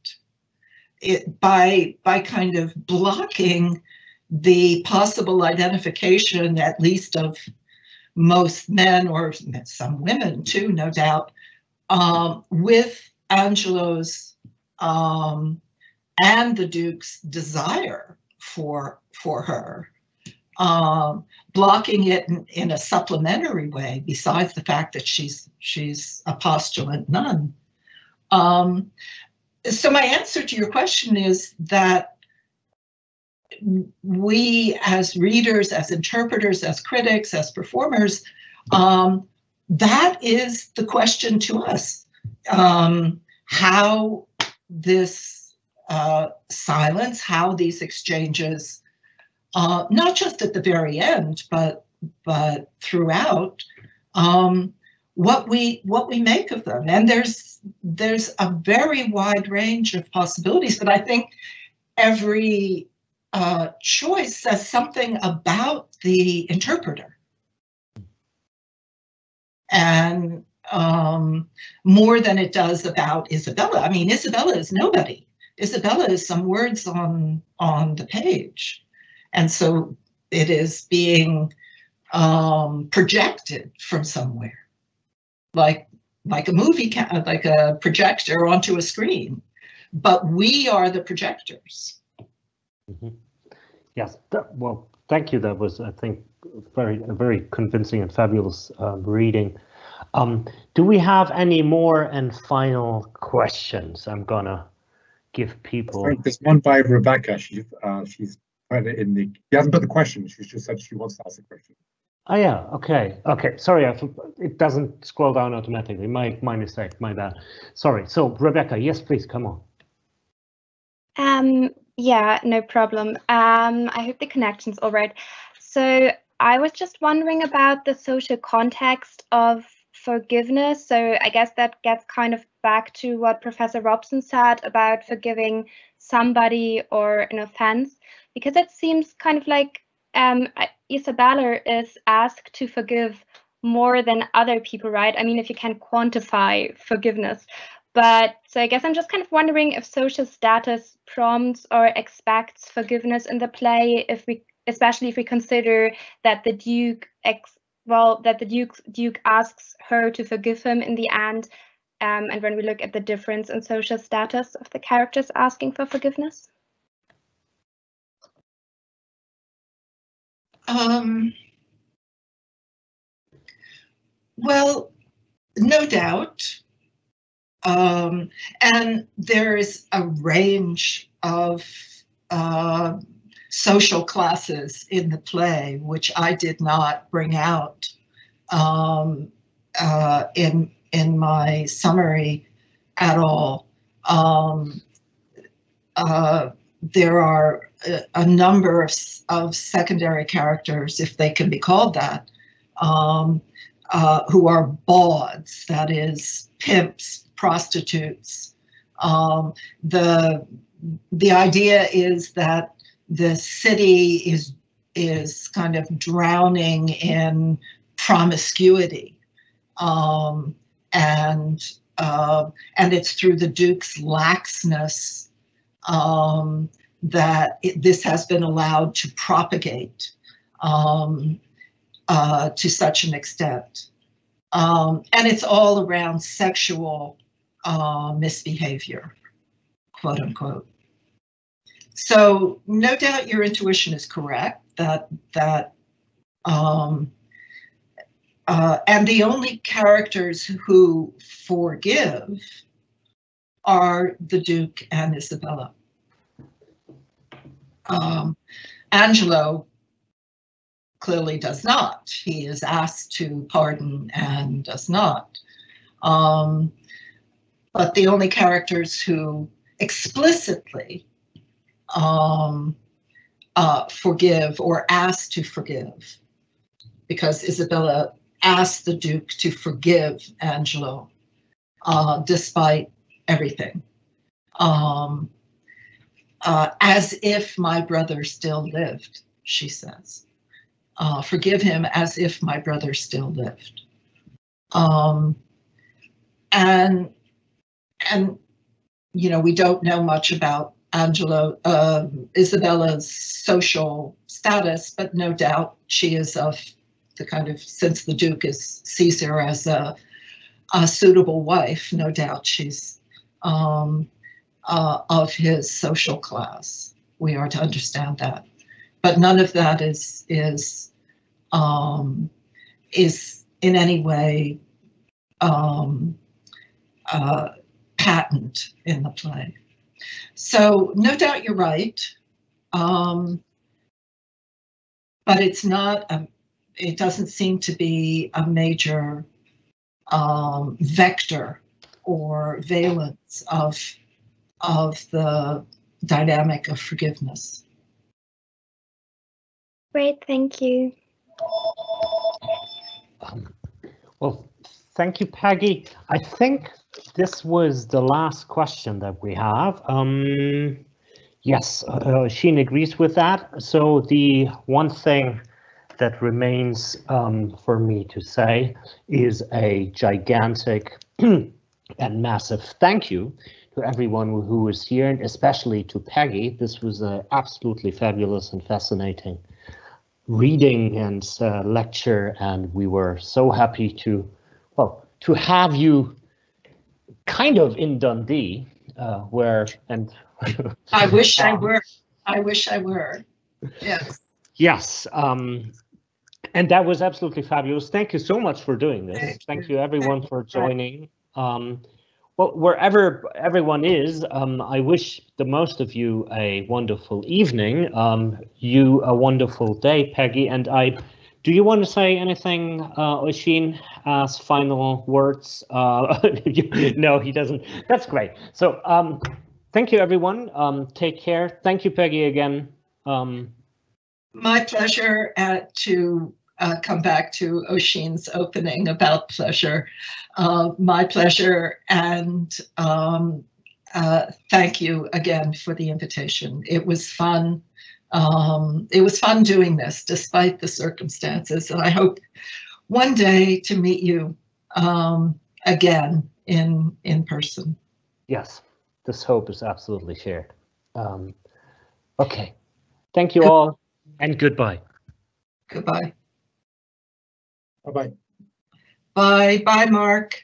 By kind of blocking the possible identification, at least of most men, or some women too, no doubt, with Angelo's and the Duke's desire for her, blocking it in a supplementary way, besides the fact that she's a postulant nun. So my answer to your question is that we, as readers, as interpreters, as critics, as performers, that is the question to us. How this silence, how these exchanges, not just at the very end, but throughout, what we make of them. And there's a very wide range of possibilities, but I think every choice says something about the interpreter. And more than it does about Isabella. I mean, Isabella is nobody. Isabella is some words on the page. And so it is being projected from somewhere, like a movie, like a projector onto a screen. But we are the projectors. Mm-hmm. Yes, well, thank you. That was, I think, a very convincing and fabulous reading. Do we have any more and final questions? I'm gonna give people. There's one by Rebecca. She's put it in the. She hasn't put the question. She's just said she wants to ask a question. Oh yeah. Okay. Sorry, it doesn't scroll down automatically. My mistake. My bad. Sorry. So Rebecca, yes, please come on. Yeah, no problem. I hope the connection's all right. So I was just wondering about the social context of forgiveness. So I guess that gets kind of back to what Professor Robson said about forgiving somebody or an offense, because it seems kind of like Isabella is asked to forgive more than other people, right? I mean, if you can quantify forgiveness. But so I guess I'm just kind of wondering if social status prompts or expects forgiveness in the play, especially if we consider that the Duke Duke asks her to forgive him in the end, and when we look at the difference in social status of the characters asking for forgiveness. Well, no doubt. And there's a range of social classes in the play, which I did not bring out in my summary at all. There are a number of secondary characters, if they can be called that, who are bawds, that is, pimps, prostitutes. The idea is that the city is kind of drowning in promiscuity, and it's through the Duke's laxness that this has been allowed to propagate to such an extent. And it's all around sexual misbehavior, quote unquote. So no doubt your intuition is correct that and the only characters who forgive are the Duke and Isabella. Angelo clearly does not. He is asked to pardon and does not. But the only characters who explicitly forgive or ask to forgive, because Isabella asked the Duke to forgive Angelo despite everything, as if my brother still lived, she says. Forgive him as if my brother still lived. And you know, we don't know much about Isabella's social status, but no doubt she is of the kind of, since the Duke sees her as a suitable wife, no doubt she's of his social class. We are to understand that, but none of that is in any way patent in the play. So no doubt you're right, but it's not. It doesn't seem to be a major vector or valence of the dynamic of forgiveness. Great, thank you. Well, thank you, Peggy. I think this was the last question that we have. Yes, Sheen agrees with that. So the one thing that remains for me to say is a gigantic and massive thank you to everyone who was here, and especially to Peggy. This was absolutely fabulous and fascinating reading and lecture, and we were so happy to have you kind of in Dundee, where and I wish I were. I wish I were. Yes. Yes. And that was absolutely fabulous. Thank you so much for doing this. Thank you everyone for joining. Well, wherever everyone is, I wish the most of you a wonderful evening, you a wonderful day, Peggy. And do you want to say anything, Oisin, as final words? No, he doesn't. That's great. So thank you, everyone. Take care. Thank you, Peggy, again. My pleasure to come back to Oisin's opening about pleasure. My pleasure, and thank you again for the invitation. It was fun. It was fun doing this despite the circumstances, and I hope one day to meet you again in person. Yes, this hope is absolutely shared. Okay, thank you all, and goodbye. Goodbye. Bye-bye. Bye, Mark.